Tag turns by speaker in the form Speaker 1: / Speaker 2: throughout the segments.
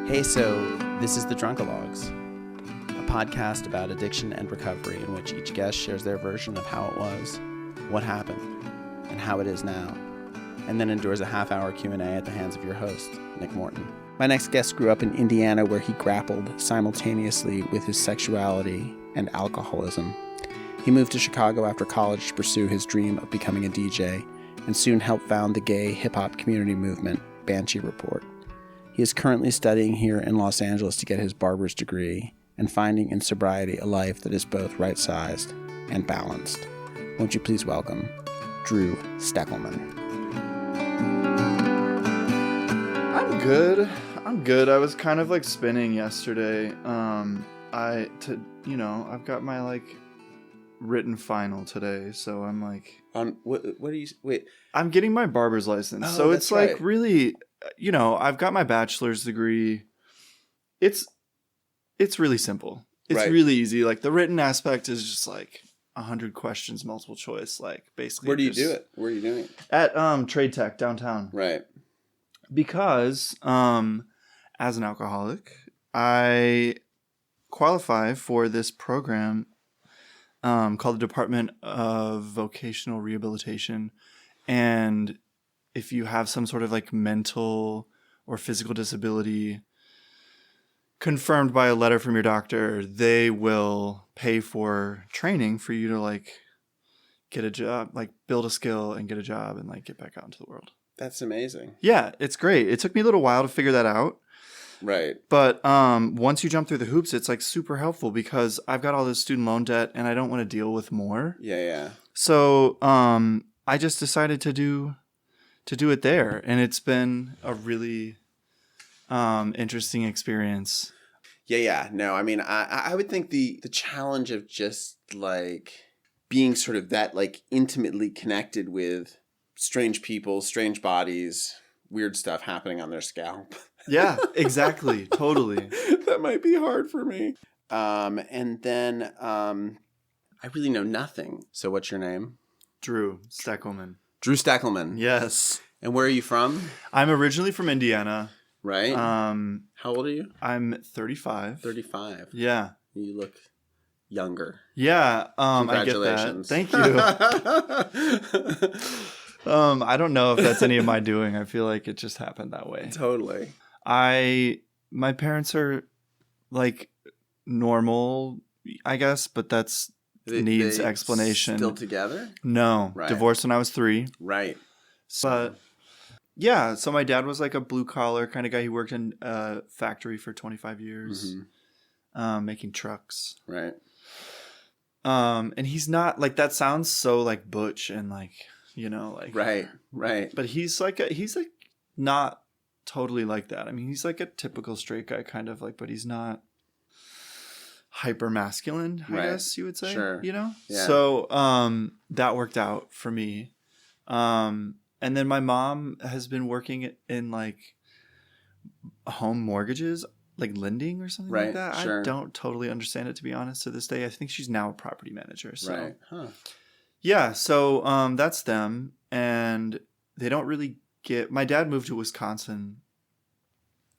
Speaker 1: Hey, so this is the Drunkalogs, a podcast about addiction and recovery in which each guest shares their version of how it was, what happened, and how it is now, and then endures a half-hour Q&A at the hands of your host, Nick Morton. My next guest grew up in Indiana where he grappled simultaneously with his sexuality and alcoholism. He moved to Chicago after college to pursue his dream of becoming a DJ, and soon helped found the gay hip-hop community movement, Banjee Report. He is currently studying here in Los Angeles to get his barber's degree and finding in sobriety a life that is both right-sized and balanced. Won't you please welcome Drew Steckelmann.
Speaker 2: I'm good. I was kind of like spinning yesterday. I've got my written final today, so I'm like
Speaker 1: What do you wait?
Speaker 2: I'm getting my barber's license.
Speaker 1: Oh,
Speaker 2: so it's
Speaker 1: right.
Speaker 2: like really, I've got my bachelor's degree. It's really simple. It's
Speaker 1: Right.
Speaker 2: really easy. Like the written aspect is just like 100 questions, multiple choice, like basically.
Speaker 1: Where do you do it? Where are you doing it?
Speaker 2: At Trade Tech downtown.
Speaker 1: Right.
Speaker 2: Because as an alcoholic, I qualify for this program called the Department of Vocational Rehabilitation. And if you have some sort of like mental or physical disability confirmed by a letter from your doctor, they will pay for training for you to like get a job, like build a skill and get a job and like get back out into the world.
Speaker 1: That's amazing.
Speaker 2: Yeah, it's great. It took me a little while to figure that out.
Speaker 1: Right.
Speaker 2: But once you jump through the hoops, it's like super helpful because I've got all this student loan debt and I don't want to deal with more.
Speaker 1: Yeah.
Speaker 2: So I just decided to do it there, and it's been a really interesting experience.
Speaker 1: Yeah. No, I mean, I would think the challenge of just like being sort of that like intimately connected with strange people, strange bodies, weird stuff happening on their scalp.
Speaker 2: Yeah, exactly. Totally.
Speaker 1: That might be hard for me. And then I really know nothing. So what's your name?
Speaker 2: Drew Steckelmann.
Speaker 1: Drew Steckelmann.
Speaker 2: Yes.
Speaker 1: And where are you from?
Speaker 2: I'm originally from Indiana.
Speaker 1: Right. How old are you?
Speaker 2: I'm 35.
Speaker 1: 35.
Speaker 2: Yeah.
Speaker 1: You look younger.
Speaker 2: Yeah.
Speaker 1: Congratulations.
Speaker 2: I get that. Thank you. I don't know if that's any of my doing. I feel like it just happened that way.
Speaker 1: Totally.
Speaker 2: My parents are like normal, I guess, but that's needs explanation.
Speaker 1: Still together?
Speaker 2: No.
Speaker 1: Right.
Speaker 2: Divorced when I was 3.
Speaker 1: Right.
Speaker 2: But yeah, so my dad was like a blue collar kind of guy. He worked in a factory for 25 years, making trucks.
Speaker 1: Right.
Speaker 2: And he's not like, that sounds so like butch and like, like
Speaker 1: Right.
Speaker 2: But he's like not totally like that. I mean, he's like a typical straight guy kind of like, but he's not hyper masculine, I guess you would say.
Speaker 1: Sure.
Speaker 2: Yeah.
Speaker 1: So
Speaker 2: that worked out for me. And then my mom has been working in like home mortgages, like lending or something like that.
Speaker 1: Sure.
Speaker 2: I don't totally understand it, to be honest, to this day. I think she's now a property manager. So.
Speaker 1: Right. Huh.
Speaker 2: Yeah, so that's them, and they don't really get... My dad moved to Wisconsin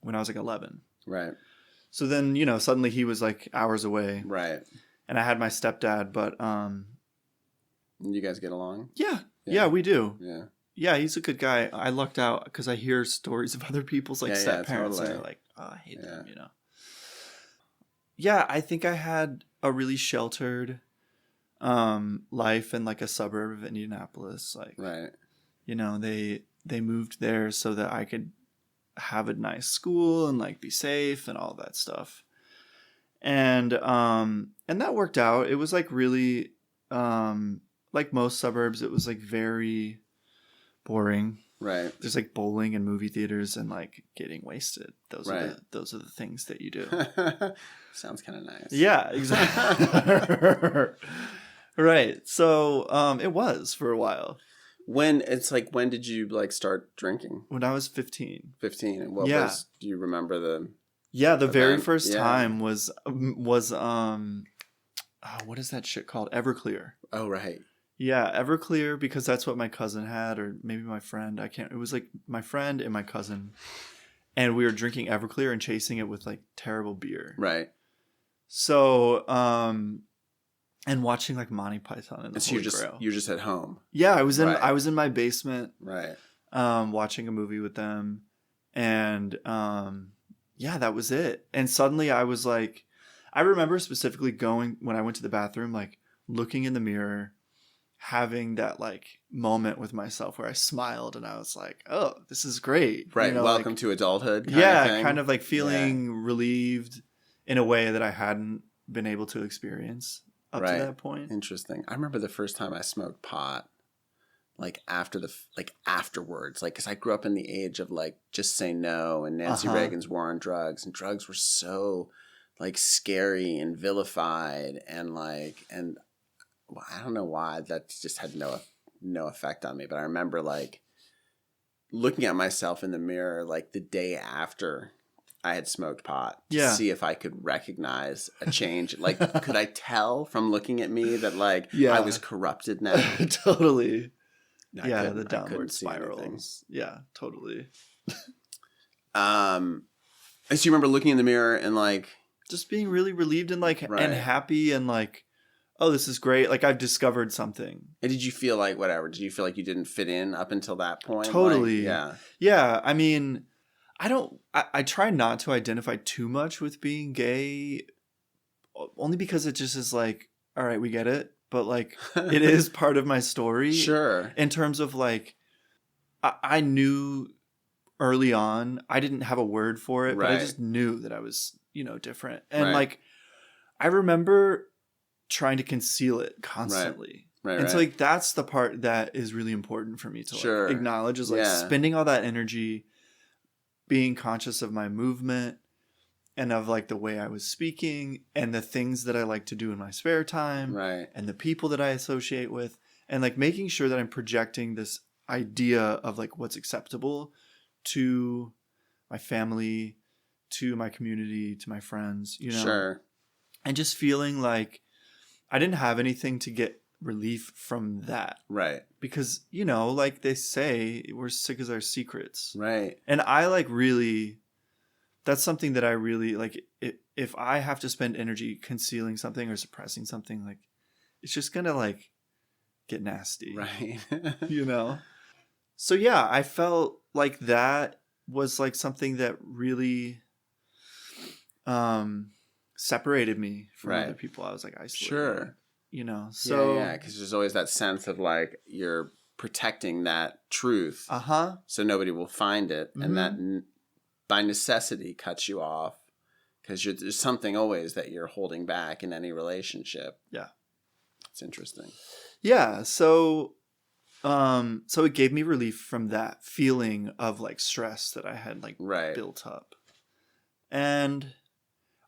Speaker 2: when I was like 11.
Speaker 1: Right.
Speaker 2: So then, suddenly he was like hours away.
Speaker 1: Right.
Speaker 2: And I had my stepdad, but...
Speaker 1: You guys get along?
Speaker 2: Yeah, we do.
Speaker 1: Yeah.
Speaker 2: Yeah, he's a good guy. I lucked out because I hear stories of other people's like step-parents,
Speaker 1: totally.
Speaker 2: and they're like, oh, I hate them, Yeah, I think I had a really sheltered... life in like a suburb of Indianapolis. Like,
Speaker 1: right.
Speaker 2: They moved there so that I could have a nice school and like be safe and all that stuff. And that worked out. It was like really, like most suburbs, it was like very boring.
Speaker 1: Right.
Speaker 2: There's like bowling and movie theaters and like getting wasted. Those are the things that you do.
Speaker 1: Sounds kind of nice.
Speaker 2: Yeah, exactly. Right. So it was for a while.
Speaker 1: When did you like start drinking?
Speaker 2: When I was 15.
Speaker 1: 15. And what was, do you remember the event?
Speaker 2: Very first time was what is that shit called? Everclear.
Speaker 1: Oh, right.
Speaker 2: Yeah, Everclear, because that's what my cousin had, or maybe my friend. It was like my friend and my cousin. and we were drinking Everclear and chasing it with like terrible beer.
Speaker 1: Right.
Speaker 2: So, and watching like Monty Python and the
Speaker 1: So
Speaker 2: Holy Grail.
Speaker 1: you're just at home.
Speaker 2: Yeah, I was
Speaker 1: Right.
Speaker 2: in my basement,
Speaker 1: Right.
Speaker 2: watching a movie with them, and yeah, that was it. And suddenly I was like, I remember specifically going when I went to the bathroom, like looking in the mirror, having that like moment with myself where I smiled and I was like, oh, this is great.
Speaker 1: Right.
Speaker 2: You know,
Speaker 1: Welcome
Speaker 2: like,
Speaker 1: to adulthood. Kind
Speaker 2: yeah,
Speaker 1: of thing.
Speaker 2: kind of like feeling relieved in a way that I hadn't been able to experience up to that point.
Speaker 1: Interesting. I remember the first time I smoked pot, like afterwards, like, because I grew up in the age of like Just Say No and Nancy Reagan's War on Drugs, and drugs were so like scary and vilified, and like, and well, I don't know why that just had no effect on me, but I remember like looking at myself in the mirror like the day after I had smoked pot to see if I could recognize a change. Like, could I tell from looking at me that like I was corrupted now?
Speaker 2: Totally.
Speaker 1: I
Speaker 2: the downward spirals. Yeah, totally.
Speaker 1: So you remember looking in the mirror and like
Speaker 2: just being really relieved and like and happy and like, oh, this is great. Like, I've discovered something. And
Speaker 1: did you feel like whatever? Did you feel like you didn't fit in up until that point?
Speaker 2: Totally.
Speaker 1: Like,
Speaker 2: yeah. I mean, I try not to identify too much with being gay, only because it just is like, all right, we get it. But like, it is part of my story.
Speaker 1: Sure.
Speaker 2: In terms of like, I knew early on, I didn't have a word for it, but I just knew that I was, different. And like, I remember trying to conceal it constantly. And so like, that's the part that is really important for me to like acknowledge, is like spending all that energy being conscious of my movement and of like the way I was speaking and the things that I like to do in my spare time and the people that I associate with, and like making sure that I'm projecting this idea of like what's acceptable to my family, to my community, to my friends, and just feeling like I didn't have anything to get relief from that. Right. Because, like they say, we're sick as our secrets. Right. And I like really, that's something that I really like. If I have to spend energy concealing something or suppressing something, like it's just going to like get nasty. Right. So yeah, I felt like that was like something that really separated me from other people. I was like isolated. Sure. So because there's always that sense of like you're protecting that truth, so nobody will find it, and that by necessity cuts you off because there's something always that you're holding back in any relationship. Yeah, it's interesting. Yeah, so it gave me relief from that feeling of like stress that I had like built up, and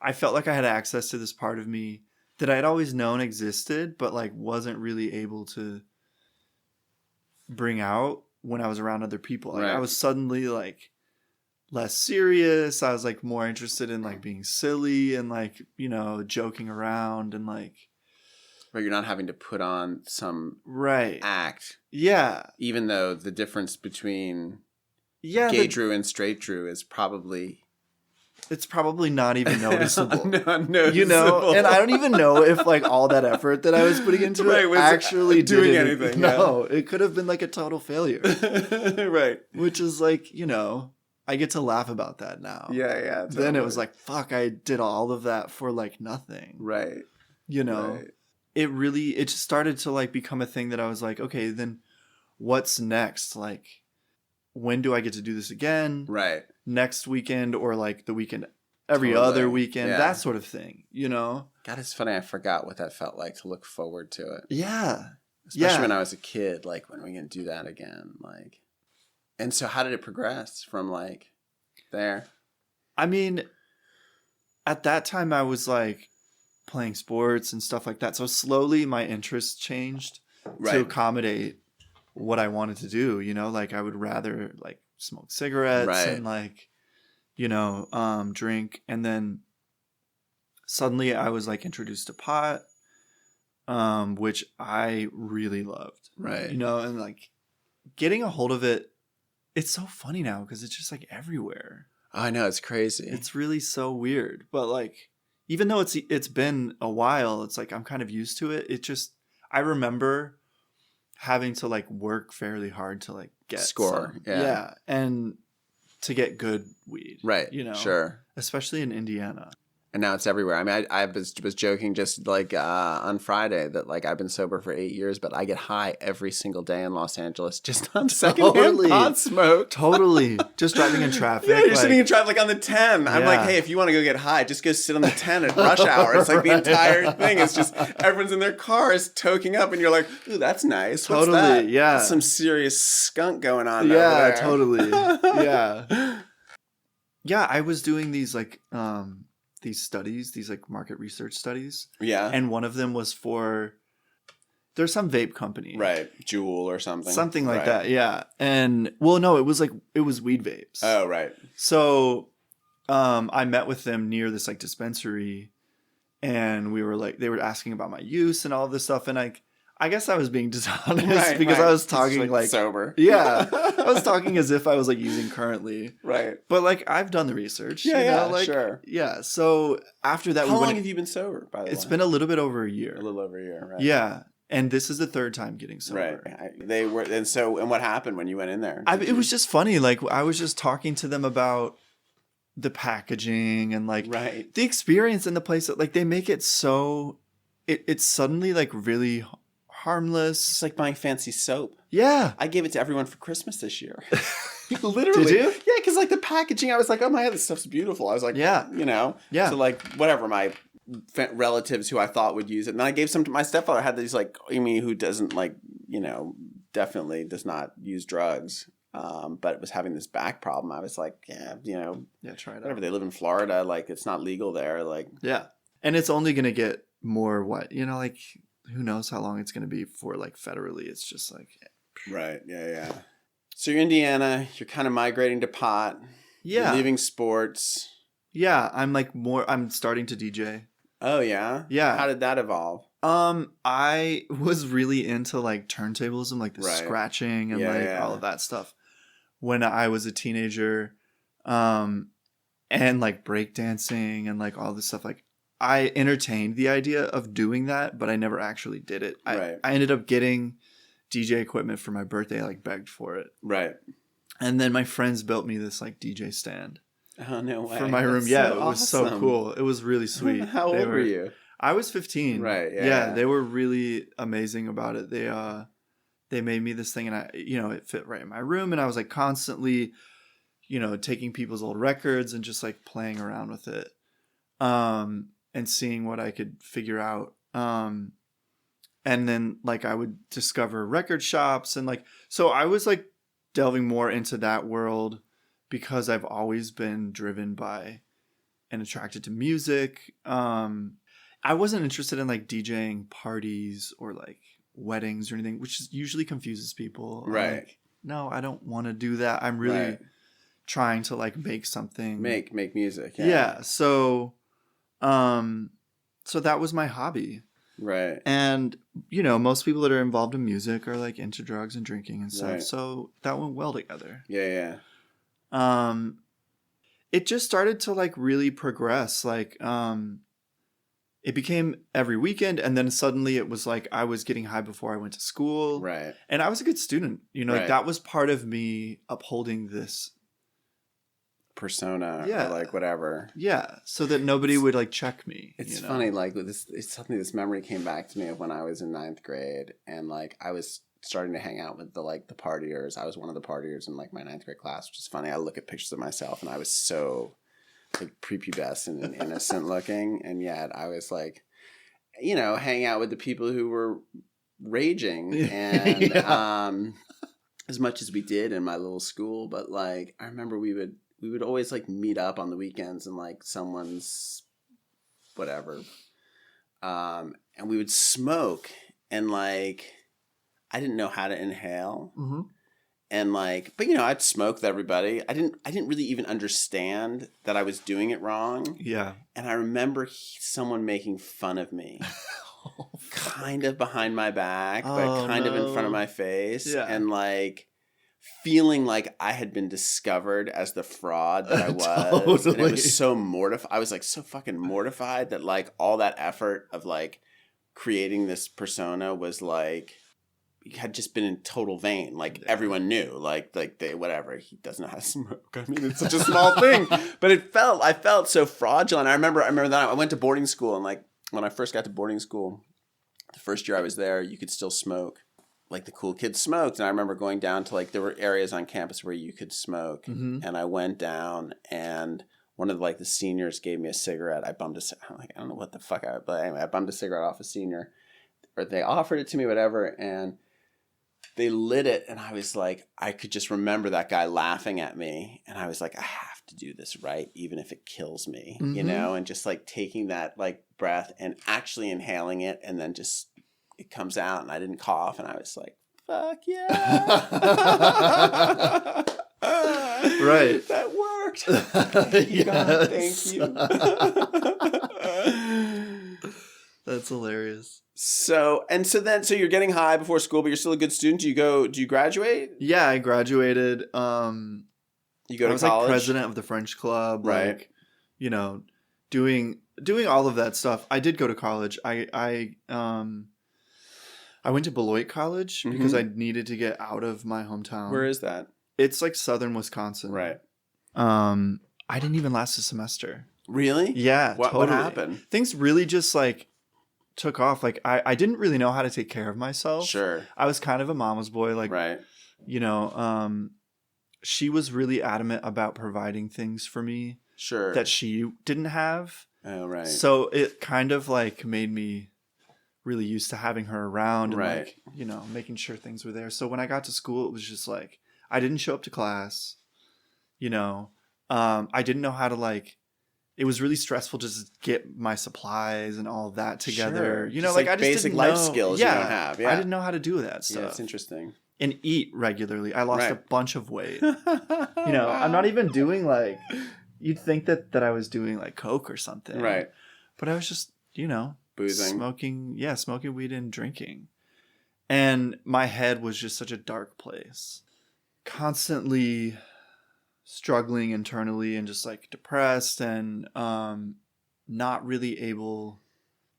Speaker 2: I felt like I had access to this part of me that I had always known existed, but like wasn't really able to bring out when I was around other people. Like I was suddenly like less serious. I was like more interested in like being silly and like, joking around and like.
Speaker 1: Right, you're not having to put on some act.
Speaker 2: Yeah.
Speaker 1: Even though the difference between gay Drew and straight Drew is probably...
Speaker 2: It's probably not even noticeable.
Speaker 1: Not noticeable.
Speaker 2: And I don't even know if like all that effort that I was putting into it actually
Speaker 1: doing anything.
Speaker 2: No, it could have been like a total failure.
Speaker 1: Right.
Speaker 2: Which is like, I get to laugh about that now.
Speaker 1: Yeah, yeah. Totally.
Speaker 2: Then it was like, fuck, I did all of that for like nothing. Right. It just started to like become a thing that I was like, okay, then what's next? Like, when do I get to do this again? Right. Next weekend or like the weekend, every other weekend, that sort of thing, God,
Speaker 1: it's funny. I forgot what that felt like to look forward to it.
Speaker 2: Yeah.
Speaker 1: Especially when I was a kid, like, when are we going to do that again? Like, and so how did it progress from like there?
Speaker 2: I mean, at that time I was like playing sports and stuff like that. So slowly my interests changed to accommodate what I wanted to do, like I would rather like smoke cigarettes and like, drink. And then suddenly I was like introduced to pot, which I really loved. Right. And like getting a hold of it, it's so funny now because it's just like everywhere.
Speaker 1: I know, it's crazy.
Speaker 2: It's really so weird. But like, even though it's been a while, it's like I'm kind of used to it. It just, I remember having to like work fairly hard to like get
Speaker 1: Score.
Speaker 2: some.
Speaker 1: Yeah.
Speaker 2: And to get good weed.
Speaker 1: Right.
Speaker 2: You know?
Speaker 1: Sure.
Speaker 2: Especially in Indiana.
Speaker 1: And now it's everywhere. I mean, I was joking just like on Friday that like I've been sober for 8 years, but I get high every single day in Los Angeles just on secondhand pot smoke.
Speaker 2: Totally. Just driving in traffic.
Speaker 1: Yeah, you're sitting in traffic like on the 10. I'm like,
Speaker 2: Yeah.
Speaker 1: hey, if you want to go get high, just go sit on the 10 at rush hour. It's like the entire thing. It's just everyone's in their cars toking up, and you're like, ooh, that's nice. What's
Speaker 2: Totally,
Speaker 1: that?
Speaker 2: yeah.
Speaker 1: That's some serious skunk going on over
Speaker 2: Yeah,
Speaker 1: there.
Speaker 2: totally. Yeah. Yeah, I was doing these like these studies, these like market research studies.
Speaker 1: Yeah.
Speaker 2: And one of them was for there's some vape company.
Speaker 1: Right. Juul or something.
Speaker 2: Something like
Speaker 1: Right.
Speaker 2: that, yeah. And well, no, it was weed vapes.
Speaker 1: Oh, right.
Speaker 2: So I met with them near this like dispensary, and we were like, they were asking about my use and all of this stuff, and I guess I was being dishonest because I was talking
Speaker 1: Just,
Speaker 2: like
Speaker 1: sober.
Speaker 2: Yeah. I was talking as if I was like using currently.
Speaker 1: Right.
Speaker 2: But like I've done the research.
Speaker 1: Yeah,
Speaker 2: you know?
Speaker 1: yeah,
Speaker 2: like,
Speaker 1: sure.
Speaker 2: Yeah. So after that,
Speaker 1: How long have you been sober, by the way?
Speaker 2: It's been a little bit over a year.
Speaker 1: A little over a year, right?
Speaker 2: Yeah. And this is the third time getting sober.
Speaker 1: Right. And what happened when you went in there?
Speaker 2: It was just funny. Like I was just talking to them about the packaging and like
Speaker 1: right.
Speaker 2: the experience in the place that like they make it so it's suddenly like really harmless.
Speaker 1: It's like buying fancy soap.
Speaker 2: Yeah.
Speaker 1: I gave it to everyone for Christmas this year. Literally.
Speaker 2: Did you?
Speaker 1: Yeah, because like the packaging, I was like, oh my God, this stuff's beautiful. I was like,
Speaker 2: Yeah.
Speaker 1: You know?
Speaker 2: Yeah.
Speaker 1: So like whatever, my relatives who I thought would use it. And then I gave some to my stepfather, had these like, I mean, who doesn't like, you know, definitely does not use drugs. But was having this back problem. I was like, yeah, you know,
Speaker 2: Try it
Speaker 1: whatever.
Speaker 2: out.
Speaker 1: They live in Florida. Like it's not legal there. Like,
Speaker 2: yeah. And it's only going to get more like who knows how long it's going to be for like federally. It's just like.
Speaker 1: Right. Yeah. So you're Indiana. You're kind of migrating to pot.
Speaker 2: Yeah.
Speaker 1: You're leaving sports.
Speaker 2: Yeah. I'm starting to DJ.
Speaker 1: Oh, yeah?
Speaker 2: Yeah.
Speaker 1: How did that evolve?
Speaker 2: I was really into like turntablism, like the scratching and all of that stuff when I was a teenager. And like breakdancing and like all this stuff. Like I entertained the idea of doing that, but I never actually did it. I ended up getting DJ equipment for my birthday. I like begged for it.
Speaker 1: Right.
Speaker 2: And then my friends built me this like DJ stand.
Speaker 1: Oh, no way.
Speaker 2: For my room.
Speaker 1: That's
Speaker 2: It was so cool. It was really sweet.
Speaker 1: How old were you?
Speaker 2: I was 15.
Speaker 1: Right.
Speaker 2: Yeah. They were really amazing about it. They made me this thing, and it fit right in my room, and I was like constantly, taking people's old records and just like playing around with it, and seeing what I could figure out. And then like I would discover record shops, and like, so I was like delving more into that world because I've always been driven by and attracted to music. I wasn't interested in like DJing parties or like weddings or anything, which usually confuses people.
Speaker 1: Right.
Speaker 2: Like, no, I don't want to do that. I'm really trying to like make something.
Speaker 1: Make music.
Speaker 2: Yeah. So that was my hobby.
Speaker 1: Right.
Speaker 2: And, most people that are involved in music are like into drugs and drinking and stuff.
Speaker 1: Right.
Speaker 2: So that went well together.
Speaker 1: Yeah.
Speaker 2: It just started to like really progress. Like, it became every weekend, and then suddenly it was like I was getting high before I went to school.
Speaker 1: Right.
Speaker 2: And I was a good student. Like that was part of me upholding this
Speaker 1: persona or like whatever.
Speaker 2: Yeah. So that nobody would like check me.
Speaker 1: It's funny, like this memory came back to me of when I was in 9th grade, and like I was starting to hang out with the partiers. I was one of the partiers in like my 9th grade class, which is funny. I look at pictures of myself and I was so like prepubescent and innocent looking, and yet I was like, hanging out with the people who were raging, and as much as we did in my little school. But like I remember we would always like meet up on the weekends in like someone's whatever, and we would smoke, and like I didn't know how to inhale.
Speaker 2: Mm-hmm.
Speaker 1: And like, but I'd smoke with everybody. I didn't really even understand that I was doing it wrong.
Speaker 2: Yeah.
Speaker 1: And I remember someone making fun of me, kind of behind my back, but kind of in front of my face.
Speaker 2: Yeah.
Speaker 1: And like, feeling like I had been discovered as the fraud that I was.
Speaker 2: Totally.
Speaker 1: And it was so mortified. I was like so fucking mortified that like all that effort of like creating this persona was like had just been in total vain. Like everyone knew, like they whatever, he doesn't know how to smoke. I mean, it's such a small thing, but I felt so fraudulent. I remember that I went to boarding school, and like when I first got to boarding school, the first year I was there, you could still smoke. Like the cool kids smoked, and I remember going down to like there were areas on campus where you could smoke, and I went down, and one of the seniors gave me a cigarette. I bummed I'm like, I don't know what the fuck but anyway, I bummed a cigarette off a senior, or they offered it to me, whatever, and they lit it, and I was like, I could just remember that guy laughing at me, and I was like, I have to do this right, even if it kills me, you know, and just like taking that like breath and actually inhaling it, and then just it comes out, and I didn't cough, and I was like, fuck yeah.
Speaker 2: Right.
Speaker 1: That worked. Thank you, God. Thank you.
Speaker 2: That's hilarious.
Speaker 1: So you're getting high before school, but you're still a good student. Do you graduate?
Speaker 2: Yeah, I graduated.
Speaker 1: You go to
Speaker 2: I was
Speaker 1: college?
Speaker 2: like president of the French club,
Speaker 1: right?
Speaker 2: Like, you know, doing all of that stuff. I did go to college. I went to Beloit College because I needed to get out of my hometown.
Speaker 1: Where is that?
Speaker 2: It's like southern Wisconsin.
Speaker 1: Right.
Speaker 2: I didn't even last a semester.
Speaker 1: Really?
Speaker 2: Yeah,
Speaker 1: What
Speaker 2: totally.
Speaker 1: happened?
Speaker 2: Things really just like took off. Like I didn't really know how to take care of myself.
Speaker 1: Sure.
Speaker 2: I was kind of a mama's boy. Like,
Speaker 1: right.
Speaker 2: You know, she was really adamant about providing things for me.
Speaker 1: Sure.
Speaker 2: That she didn't have.
Speaker 1: Oh, right.
Speaker 2: So it kind of like made me really used to having her around and
Speaker 1: right.
Speaker 2: like, you know, making sure things were there. So when I got to school, it was just like, I didn't show up to class, you know, I didn't know how to like, it was really stressful just to get my supplies and all of that together.
Speaker 1: Sure.
Speaker 2: You know,
Speaker 1: just
Speaker 2: like I just
Speaker 1: basic
Speaker 2: didn't
Speaker 1: life
Speaker 2: know.
Speaker 1: skills
Speaker 2: Yeah,
Speaker 1: you don't have. Yeah.
Speaker 2: I didn't know how to do that stuff.
Speaker 1: Yeah, it's interesting.
Speaker 2: And eat regularly. I lost
Speaker 1: right.
Speaker 2: a bunch of weight. You know, I'm not even doing like, you'd think that I was doing like Coke or something.
Speaker 1: Right.
Speaker 2: But I was just, you know,
Speaker 1: boozing.
Speaker 2: Smoking weed and drinking. And my head was just such a dark place. Constantly struggling internally and just like depressed and not really able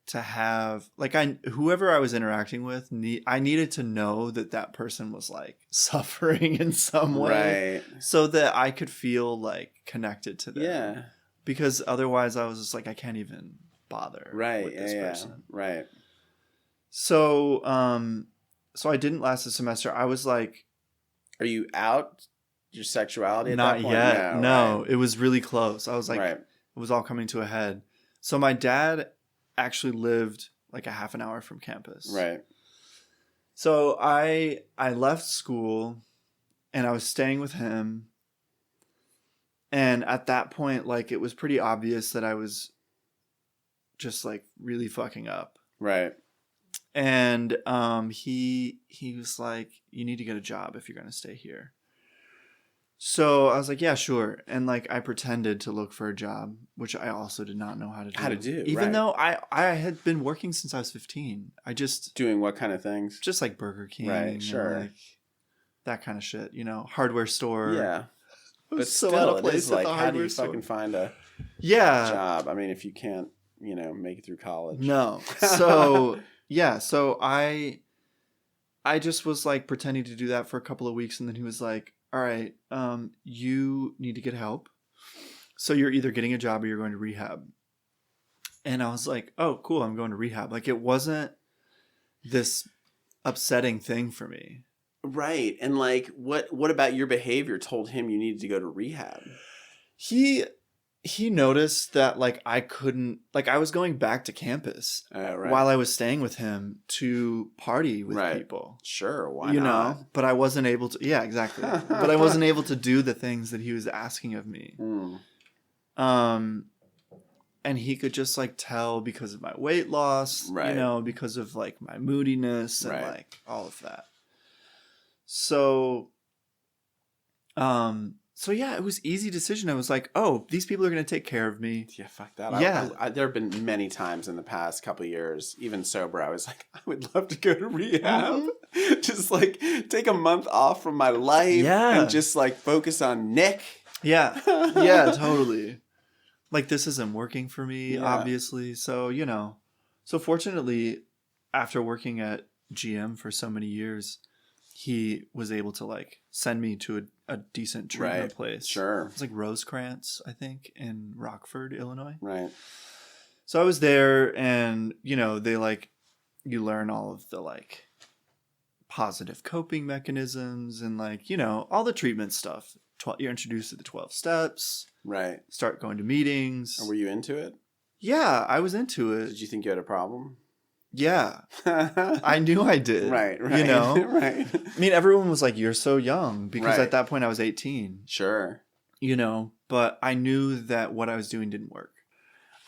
Speaker 2: to have like whoever I was interacting with, I needed to know that person was like suffering in some way,
Speaker 1: right?
Speaker 2: So that I could feel like connected to them.
Speaker 1: Yeah.
Speaker 2: Because otherwise, I was just like, I can't even bother.
Speaker 1: Right.
Speaker 2: With this person.
Speaker 1: Right.
Speaker 2: So, so I didn't last a semester. I was like,
Speaker 1: are you out your sexuality at
Speaker 2: not
Speaker 1: that point?
Speaker 2: yet. No,
Speaker 1: right.
Speaker 2: It was really close. I was like,
Speaker 1: right.
Speaker 2: It was all coming to a head. So my dad actually lived like a half an hour from campus.
Speaker 1: Right.
Speaker 2: So I left school and I was staying with him. And at that point, like, it was pretty obvious that I was just like really fucking up.
Speaker 1: Right.
Speaker 2: And he was like, you need to get a job if you're going to stay here. So I was like, yeah, sure. And like, I pretended to look for a job, which I also did not know how to do. Even
Speaker 1: right.
Speaker 2: though I had been working since I was 15. I just...
Speaker 1: Doing what kind of things?
Speaker 2: Just like Burger King.
Speaker 1: Right, sure.
Speaker 2: Like that kind of shit, you know, hardware store.
Speaker 1: Yeah. But
Speaker 2: so
Speaker 1: still, it is like, how do you fucking find a job? I mean, if you can't, you know, make it through college.
Speaker 2: No. So, yeah. So I just was like pretending to do that for a couple of weeks. And then he was like, all right, you need to get help. So you're either getting a job or you're going to rehab. And I was like, oh, cool. I'm going to rehab. Like, it wasn't this upsetting thing for me.
Speaker 1: Right. And like, what about your behavior told him you needed to go to rehab?
Speaker 2: He noticed that like I couldn't, like I was going back to campus while I was staying with him to party with people.
Speaker 1: Sure, why not?
Speaker 2: You know, but I wasn't able to. Yeah, exactly. But I wasn't able to do the things that he was asking of me. And he could just like tell because of my weight loss, you know, because of like my moodiness and like all of that. So, so yeah, it was an easy decision. I was like, oh, these people are going to take care of me.
Speaker 1: Yeah, fuck that.
Speaker 2: Yeah.
Speaker 1: There have been many times in the past couple of years, even sober, I was like, I would love to go to rehab. Just like take a month off from my life and just like focus on Nick.
Speaker 2: Yeah. Yeah, totally. Like, this isn't working for me,
Speaker 1: Yeah.
Speaker 2: obviously. So, so fortunately, after working at GM for so many years, he was able to like send me to a decent treatment place.
Speaker 1: Sure.
Speaker 2: It's like Rosecrans, I think, in Rockford, Illinois.
Speaker 1: Right.
Speaker 2: So I was there, and they like, you learn all of the like positive coping mechanisms and like, all the treatment stuff. You're introduced to the 12 steps.
Speaker 1: Right.
Speaker 2: Start going to meetings.
Speaker 1: And were you into it?
Speaker 2: Yeah, I was into it.
Speaker 1: Did you think you had a problem?
Speaker 2: Yeah. I knew I did.
Speaker 1: Right.
Speaker 2: Right. I mean, everyone was like, you're so young, because at that point I was 18.
Speaker 1: Sure.
Speaker 2: But I knew that what I was doing didn't work.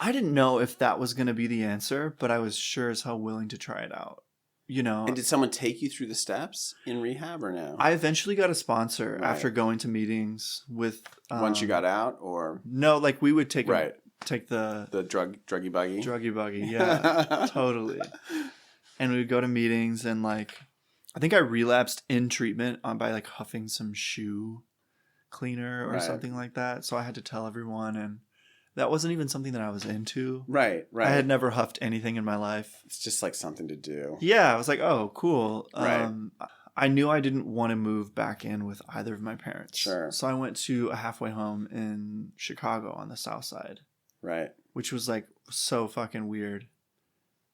Speaker 2: I didn't know if that was going to be the answer, but I was sure as hell willing to try it out. And
Speaker 1: did someone take you through the steps in rehab or no?
Speaker 2: I eventually got a sponsor after going to meetings with...
Speaker 1: once you got out, or...
Speaker 2: No, like we would take the...
Speaker 1: druggy buggy?
Speaker 2: Druggy buggy, yeah. Totally. And we would go to meetings, and like... I think I relapsed in treatment by like huffing some shoe cleaner or something like that. So I had to tell everyone, and... That wasn't even something that I was into.
Speaker 1: Right.
Speaker 2: I had never huffed anything in my life.
Speaker 1: It's just like something to do.
Speaker 2: Yeah, I was like, oh, cool.
Speaker 1: Right.
Speaker 2: I knew I didn't want to move back in with either of my parents.
Speaker 1: Sure.
Speaker 2: So I went to a halfway home in Chicago on the south side.
Speaker 1: Right.
Speaker 2: Which was like so fucking weird.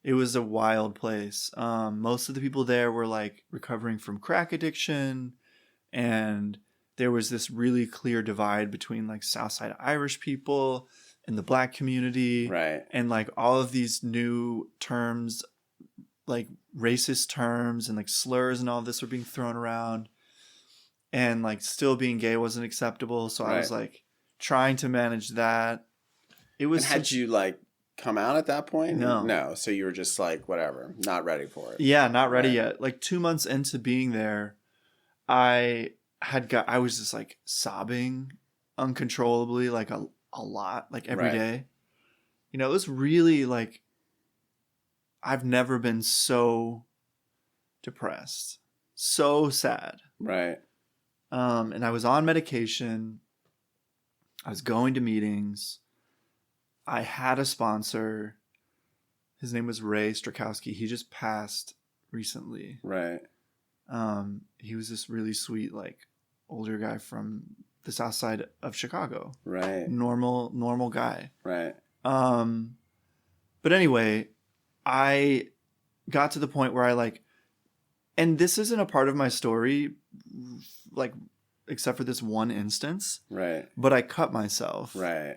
Speaker 2: It was a wild place. Most of the people there were like recovering from crack addiction, and there was this really clear divide between like Southside Irish people and the Black community.
Speaker 1: Right.
Speaker 2: And like all of these new terms, like racist terms and like slurs and all this were being thrown around. And like still being gay wasn't acceptable. So I was like trying to manage that. It was.
Speaker 1: And had you like come out at that point?
Speaker 2: No.
Speaker 1: No. So you were just like, whatever, not ready for it.
Speaker 2: Yeah, not ready yet. Like 2 months into being there, I was just like sobbing uncontrollably, like a lot, like every day. It was really like, I've never been so depressed, so sad.
Speaker 1: Right.
Speaker 2: And I was on medication. I was going to meetings. I had a sponsor. His name was Ray Strakowski. He just passed recently.
Speaker 1: Right.
Speaker 2: He was this really sweet, like, older guy from the south side of Chicago.
Speaker 1: Right.
Speaker 2: Normal guy.
Speaker 1: Right.
Speaker 2: But anyway, I got to the point where I like, and this isn't a part of my story, like, except for this one instance.
Speaker 1: Right.
Speaker 2: But I cut myself.
Speaker 1: Right.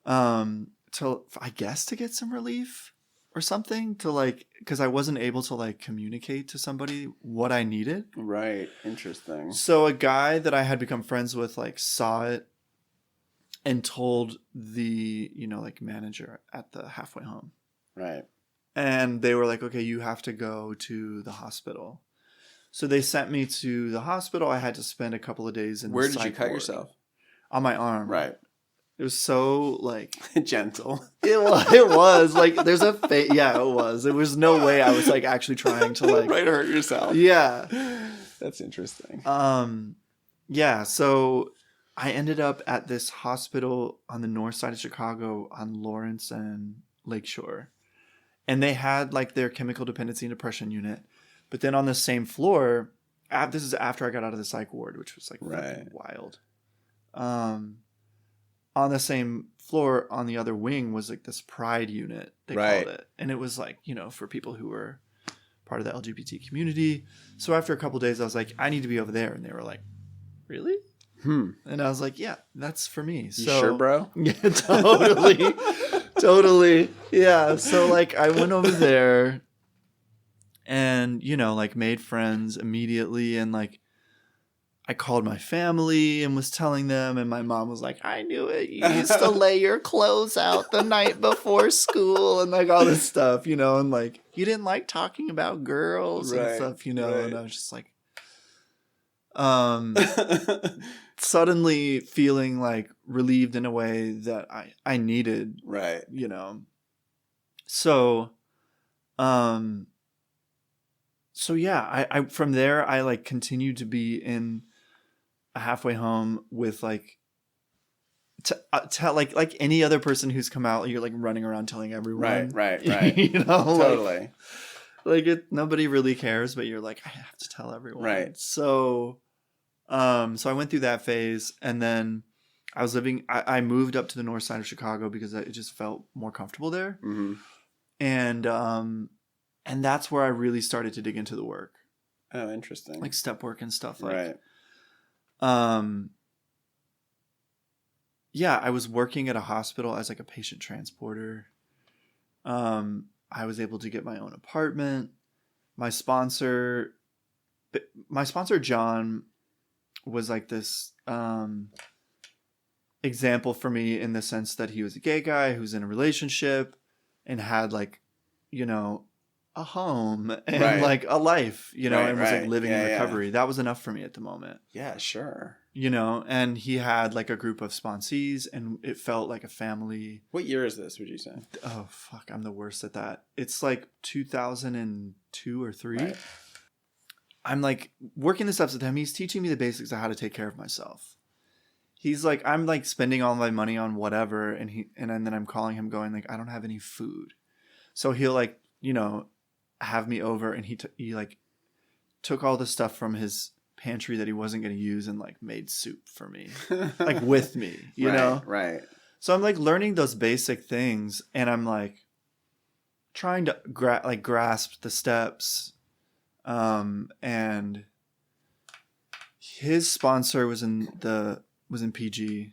Speaker 2: I guess to get some relief or something, to like, because I wasn't able to like communicate to somebody what I needed.
Speaker 1: Right. Interesting.
Speaker 2: So a guy that I had become friends with like saw it and told the, like manager at the halfway home.
Speaker 1: Right.
Speaker 2: And they were like, okay, you have to go to the hospital. So they sent me to the hospital. I had to spend a couple of days in the
Speaker 1: Where did you
Speaker 2: psych
Speaker 1: cut
Speaker 2: ward.
Speaker 1: yourself?
Speaker 2: On my arm.
Speaker 1: Right.
Speaker 2: It was so like
Speaker 1: gentle.
Speaker 2: It was like there's a yeah, it was. There was no way I was like actually trying to like
Speaker 1: hurt yourself.
Speaker 2: Yeah.
Speaker 1: That's interesting.
Speaker 2: Yeah, so I ended up at this hospital on the north side of Chicago on Lawrence and Lakeshore. And they had like their chemical dependency and depression unit. But then on the same floor, this is after I got out of the psych ward, which was like fucking wild. On the same floor, on the other wing, was like this pride unit, they called it. And it was like, for people who were part of the LGBT community. So after a couple of days, I was like, I need to be over there. And they were like, really? And I was like, yeah, that's for me.
Speaker 1: You sure, bro?
Speaker 2: Yeah, totally. Totally. Yeah. So like I went over there and, like made friends immediately. And like, I called my family and was telling them, and my mom was like, I knew it. You used to lay your clothes out the night before school and like all this stuff, and like, you didn't like talking about girls and stuff, and I was just like, suddenly feeling like relieved in a way that I needed.
Speaker 1: Right.
Speaker 2: So, so yeah, I from there I like continued to be in a halfway home with like tell like any other person who's come out, you're like running around telling everyone.
Speaker 1: Right.
Speaker 2: You know,
Speaker 1: Totally.
Speaker 2: like nobody really cares, but you're like, I have to tell everyone.
Speaker 1: Right.
Speaker 2: So I went through that phase, and then I moved up to the north side of Chicago because it just felt more comfortable there.
Speaker 1: Mm-hmm.
Speaker 2: And that's where I really started to dig into the work.
Speaker 1: Oh, interesting.
Speaker 2: Like step work and stuff like.
Speaker 1: Right.
Speaker 2: Yeah, I was working at a hospital as like a patient transporter. I was able to get my own apartment. My sponsor John was like this example for me in the sense that he was a gay guy who's in a relationship and had like, you know, a home and like a life, you know, and was like living in recovery. Yeah. That was enough for me at the moment.
Speaker 1: Yeah, sure.
Speaker 2: You know, and he had like a group of sponsees and it felt like a family.
Speaker 1: What year is this, would you say?
Speaker 2: Oh, fuck. I'm the worst at that. It's like 2002 or 3. Right. I'm like working the steps with him. He's teaching me the basics of how to take care of myself. He's like, I'm like spending all my money on whatever. And then I'm calling him going like, I don't have any food. So he'll like, you know, have me over and he like took all the stuff from his pantry that he wasn't going to use and like made soup for me, like with me, you know?
Speaker 1: Right.
Speaker 2: So I'm like learning those basic things and I'm like trying to grasp the steps. And his sponsor was in PG.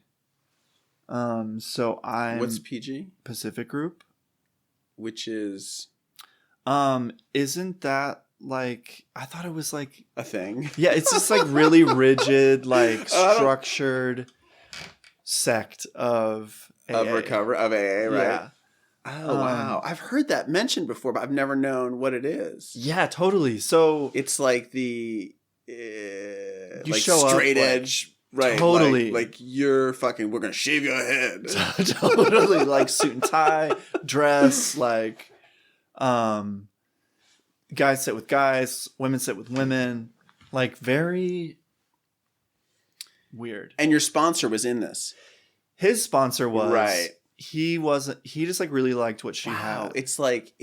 Speaker 2: So
Speaker 1: what's PG?
Speaker 2: Pacific Group.
Speaker 1: Which is
Speaker 2: isn't that like, I thought it was like
Speaker 1: a thing.
Speaker 2: Yeah, it's just like really rigid, like structured sect of AA.
Speaker 1: Of AA, right?
Speaker 2: Yeah.
Speaker 1: Oh wow, I've heard that mentioned before, but I've never known what it is.
Speaker 2: Yeah, totally. So
Speaker 1: it's like the you
Speaker 2: like
Speaker 1: show straight up, edge. Right,
Speaker 2: totally.
Speaker 1: Like you're fucking. We're gonna shave your head.
Speaker 2: Totally, like suit and tie, dress, like, guys sit with guys, women sit with women, like very weird.
Speaker 1: And your sponsor was in this.
Speaker 2: His sponsor was
Speaker 1: right.
Speaker 2: He wasn't. He just like really liked what she had.
Speaker 1: It's like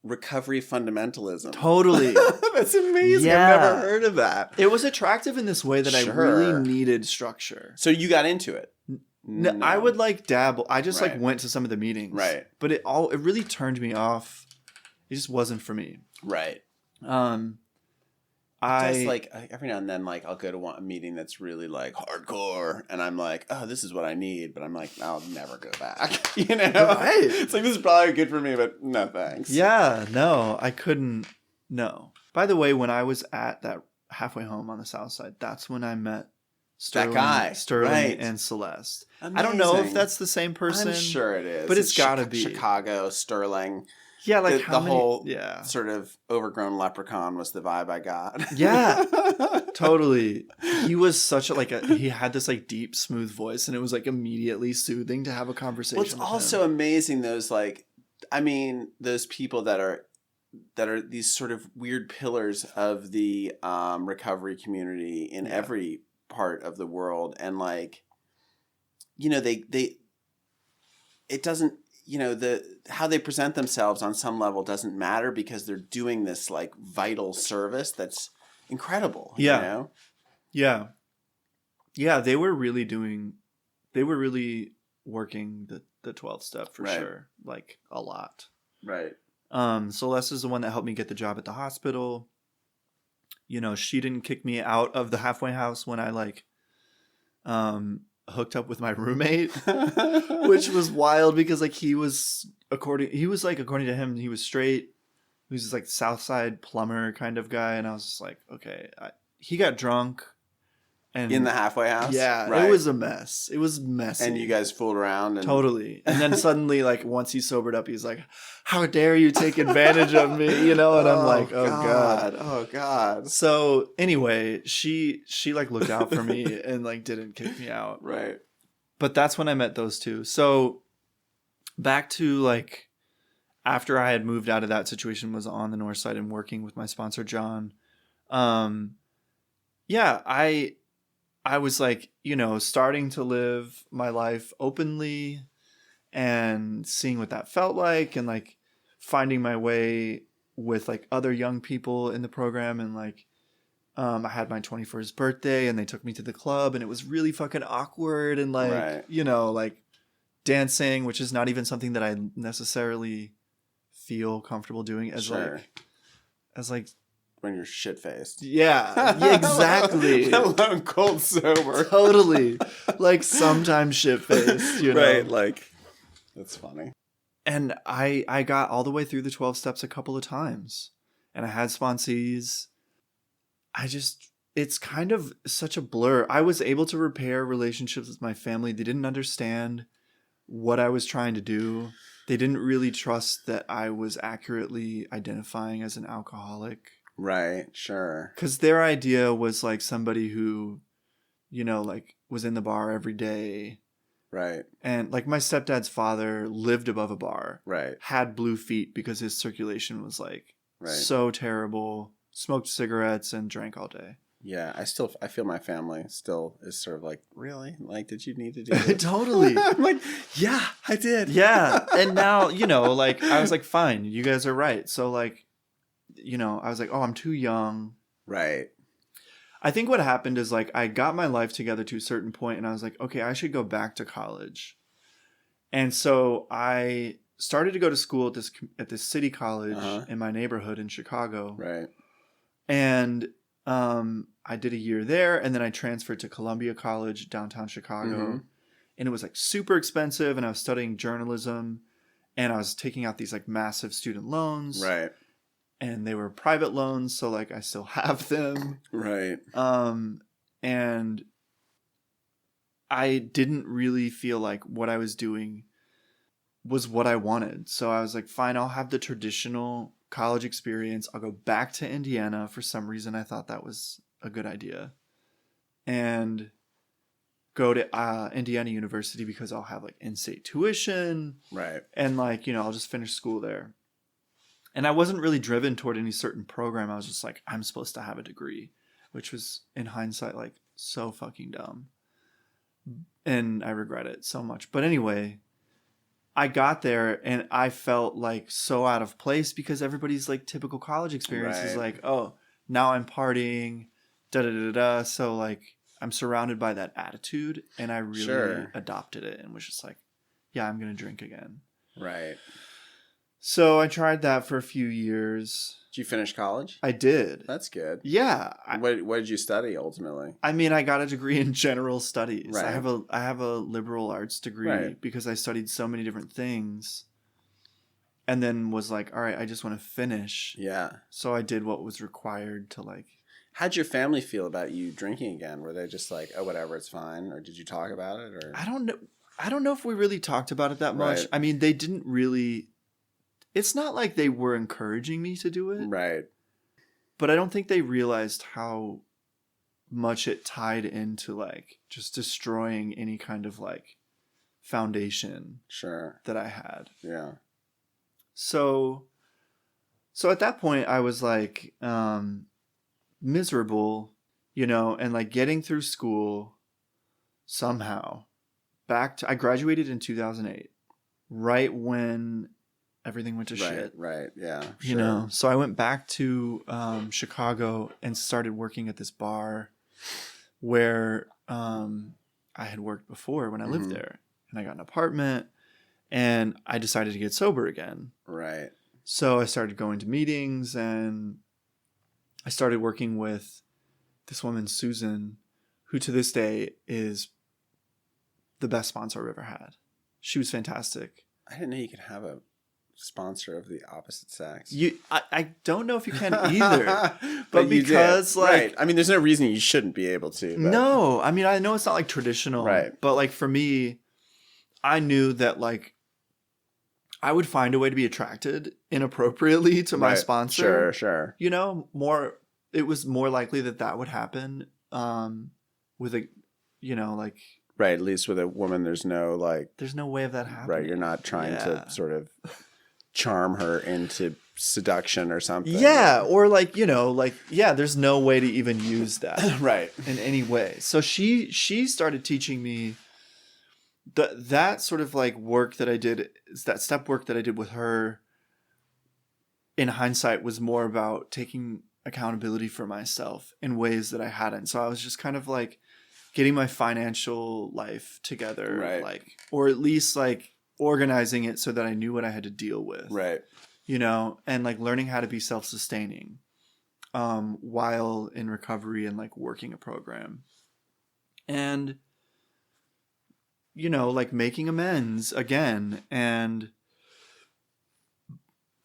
Speaker 1: recovery fundamentalism.
Speaker 2: Totally.
Speaker 1: That's amazing. Yeah. I've never heard of that.
Speaker 2: It was attractive in this way that I really needed structure.
Speaker 1: So you got into it?
Speaker 2: No. I would like dabble. I just like went to some of the meetings.
Speaker 1: Right.
Speaker 2: But it really turned me off. It just wasn't for me.
Speaker 1: Right. Just like every now and then, like I'll go to a meeting that's really like hardcore, and I'm like, oh, this is what I need, but I'm like, I'll never go back. You know, right? It's like this is probably good for me, but no thanks.
Speaker 2: Yeah, no, I couldn't. No. By the way, when I was at that halfway home on the south side, that's when I met Sterling, and Celeste. Amazing. I don't know if that's the same person.
Speaker 1: I'm sure it is,
Speaker 2: but it's got to be
Speaker 1: Chicago, Sterling.
Speaker 2: Yeah, like
Speaker 1: the whole sort of overgrown leprechaun was the vibe I got.
Speaker 2: Yeah, totally. He was such he had this like deep, smooth voice, and it was like immediately soothing to have a conversation.
Speaker 1: Well, it's also amazing those those people that are these sort of weird pillars of the recovery community in every part of the world, and like, you know, it doesn't. You know, how they present themselves on some level doesn't matter because they're doing this like vital service that's incredible.
Speaker 2: Yeah.
Speaker 1: You know?
Speaker 2: Yeah. Yeah. They were really working the 12th step for sure. Like a lot.
Speaker 1: Right.
Speaker 2: Celeste is the one that helped me get the job at the hospital. You know, she didn't kick me out of the halfway house when I like, hooked up with my roommate, which was wild because like he was according to him, he was straight. He was just like South Side plumber kind of guy, and I was just like, okay. He got drunk, and
Speaker 1: in the halfway house.
Speaker 2: Yeah, It was a mess. It was messy,
Speaker 1: and you guys fooled around.
Speaker 2: Totally. And then suddenly, like once he sobered up, he's like, "How dare you take advantage of me?" You know, and I'm like, "Oh God." So anyway, she like looked out for me and like didn't kick me out.
Speaker 1: Right.
Speaker 2: But that's when I met those two. So back to like after I had moved out of that situation, was on the north side and working with my sponsor, John. Yeah, I was like, you know, starting to live my life openly and seeing what that felt like, and like finding my way with like other young people in the program. And like, I had my 21st birthday and they took me to the club, and it was really fucking awkward, and like,
Speaker 1: Right.
Speaker 2: you know, like dancing, which is not even something that I necessarily feel comfortable doing as
Speaker 1: Sure.
Speaker 2: like
Speaker 1: When you're shit-faced.
Speaker 2: yeah, exactly.
Speaker 1: Let alone cold sober.
Speaker 2: Totally. Like sometimes shit-faced, you know.
Speaker 1: Right, like, that's funny.
Speaker 2: And I got all the way through the 12 steps a couple of times. And I had sponsees. It's kind of such a blur. I was able to repair relationships with my family. They didn't understand what I was trying to do. They didn't really trust that I was accurately identifying as an alcoholic.
Speaker 1: Right, sure.
Speaker 2: Because their idea was like somebody who, you know, like was in the bar every day.
Speaker 1: Right.
Speaker 2: And like my stepdad's father lived above a bar.
Speaker 1: Right.
Speaker 2: Had blue feet because his circulation was like
Speaker 1: Right.
Speaker 2: so terrible. Smoked cigarettes and drank all day.
Speaker 1: Yeah, I feel my family still is sort of like, really? Like, did you need to do this?
Speaker 2: Totally.
Speaker 1: I'm like, yeah, I did.
Speaker 2: Yeah. And now, you know, like I was like, fine, you guys are right. So like, you know, I was like, oh, I'm too young.
Speaker 1: Right.
Speaker 2: I think what happened is like I got my life together to a certain point and I was like, okay, I should go back to college. And so I started to go to school at this city college in my neighborhood in Chicago.
Speaker 1: Right.
Speaker 2: And I did a year there, and then I transferred to Columbia College, downtown Chicago.
Speaker 1: Mm-hmm.
Speaker 2: And it was like super expensive, and I was studying journalism, and I was taking out these like massive student loans.
Speaker 1: Right.
Speaker 2: And they were private loans, so like I still have them.
Speaker 1: Right.
Speaker 2: And I didn't really feel like what I was doing was what I wanted. So I was like, fine, I'll have the traditional college experience. I'll go back to Indiana. For some reason, I thought that was a good idea. And go to Indiana University because I'll have like in-state tuition.
Speaker 1: Right.
Speaker 2: And like, you know, I'll just finish school there. And I wasn't really driven toward any certain program. I was just like, I'm supposed to have a degree, which was in hindsight like so fucking dumb. And I regret it so much. But anyway, I got there and I felt like so out of place because everybody's like typical college experience is like, oh, now I'm partying, da da da da. So like I'm surrounded by that attitude, and I really adopted it and was just like, yeah, I'm gonna drink again.
Speaker 1: Right.
Speaker 2: So I tried that for a few years.
Speaker 1: Did you finish college?
Speaker 2: I did.
Speaker 1: That's good.
Speaker 2: Yeah.
Speaker 1: What did you study ultimately?
Speaker 2: I mean, I got a degree in general studies.
Speaker 1: Right.
Speaker 2: I have a liberal arts degree because I studied so many different things. And then was like, all right, I just want to finish.
Speaker 1: Yeah.
Speaker 2: So I did what was required to like.
Speaker 1: How'd your family feel about you drinking again? Were they just like, oh, whatever, it's fine? Or did you talk about it? Or
Speaker 2: I don't know. I don't know if we really talked about it that much.
Speaker 1: Right.
Speaker 2: I mean, they didn't really. It's not like they were encouraging me to do it.
Speaker 1: Right.
Speaker 2: But I don't think they realized how much it tied into like just destroying any kind of like foundation that I had.
Speaker 1: Yeah.
Speaker 2: So at that point I was like miserable, you know, and like getting through school somehow. I graduated in 2008, right when everything went to shit.
Speaker 1: Right, yeah.
Speaker 2: You know, so I went back to Chicago and started working at this bar where I had worked before when I lived there. And I got an apartment and I decided to get sober again.
Speaker 1: Right.
Speaker 2: So I started going to meetings and I started working with this woman, Susan, who to this day is the best sponsor I've ever had. She was fantastic.
Speaker 1: I didn't know you could have a sponsor of the opposite sex.
Speaker 2: I don't know if you can either. but because like
Speaker 1: right. I mean, there's no reason you shouldn't be able to. But...
Speaker 2: No, I mean, I know it's not like traditional.
Speaker 1: Right.
Speaker 2: But like for me, I knew that like I would find a way to be attracted inappropriately to my sponsor.
Speaker 1: Sure.
Speaker 2: You know, it was more likely that would happen with a, you know, like.
Speaker 1: Right. At least with a woman, there's no way of that happening. Right. You're not trying to sort of charm her into seduction or something.
Speaker 2: Yeah, or like, there's no way to even use that
Speaker 1: Right.
Speaker 2: in any way. So she started teaching me that sort of like work that I did, that step work that I did with her, in hindsight, was more about taking accountability for myself in ways that I hadn't. So I was just kind of like getting my financial life together,
Speaker 1: Right.
Speaker 2: like, or at least like organizing it so that I knew what I had to deal with,
Speaker 1: Right.
Speaker 2: and like learning how to be self-sustaining while in recovery and like working a program, and like making amends again and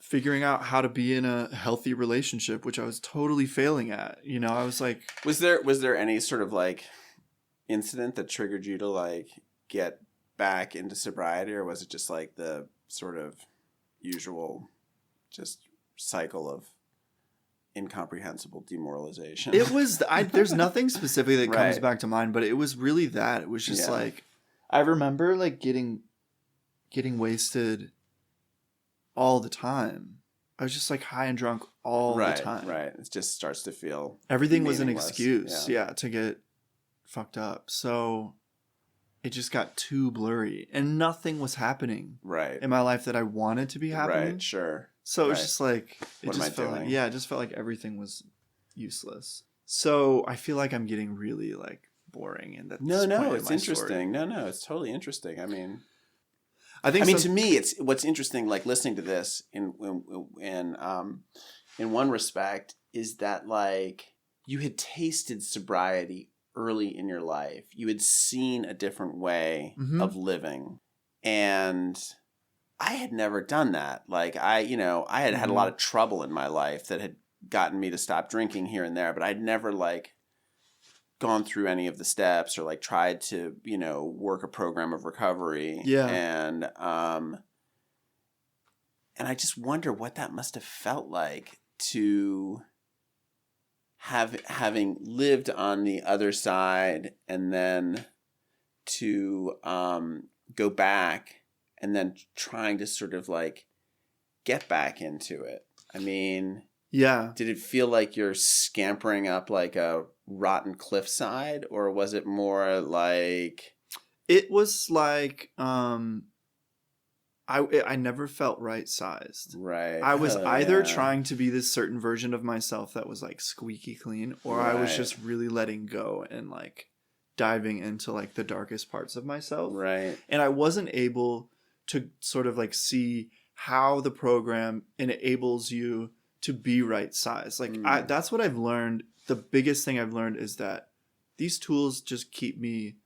Speaker 2: figuring out how to be in a healthy relationship, which I was totally failing at. I was like,
Speaker 1: was there any sort of like incident that triggered you to like get back into sobriety, or was it just like the sort of usual just cycle of incomprehensible demoralization?
Speaker 2: It was, there's nothing specific that comes
Speaker 1: Right.
Speaker 2: back to mind, but it was really that. It was just
Speaker 1: Yeah.
Speaker 2: like, I remember like getting wasted all the time. I was just like high and drunk all the time.
Speaker 1: Right. It just starts to feel
Speaker 2: Everything was an
Speaker 1: meaningless.
Speaker 2: excuse, to get fucked up. So it just got too blurry, and nothing was happening
Speaker 1: Right.
Speaker 2: in my life that I wanted to be happening.
Speaker 1: Right, sure.
Speaker 2: So it was
Speaker 1: Right.
Speaker 2: just like,
Speaker 1: What am I doing?
Speaker 2: it just felt like everything was useless. So I feel like I'm getting really like boring, and that's
Speaker 1: No, it's
Speaker 2: my
Speaker 1: interesting.
Speaker 2: story.
Speaker 1: No, it's totally interesting. I mean,
Speaker 2: I think
Speaker 1: to me, it's what's interesting. Like listening to this in one respect is that like you had tasted sobriety early in your life. You had seen a different way
Speaker 2: Mhm.
Speaker 1: of living, and I had never done that. Like I had had a lot of trouble in my life that had gotten me to stop drinking here and there, but I'd never like gone through any of the steps or like tried to, work a program of recovery.
Speaker 2: Yeah.
Speaker 1: And I just wonder what that must have felt like to having lived on the other side, and then to go back and then trying to sort of like get back into it. I mean,
Speaker 2: yeah.
Speaker 1: did it feel like you're scampering up like a rotten cliffside, or was it more like...
Speaker 2: It was like I never felt right sized.
Speaker 1: Right.
Speaker 2: I was either trying to be this certain version of myself that was like squeaky clean, or I was
Speaker 1: Right.
Speaker 2: just really letting go and like diving into like the darkest parts of myself.
Speaker 1: Right.
Speaker 2: And I wasn't able to sort of like see how the program enables you to be right sized. Like that's what I've learned. The biggest thing I've learned is that these tools just keep me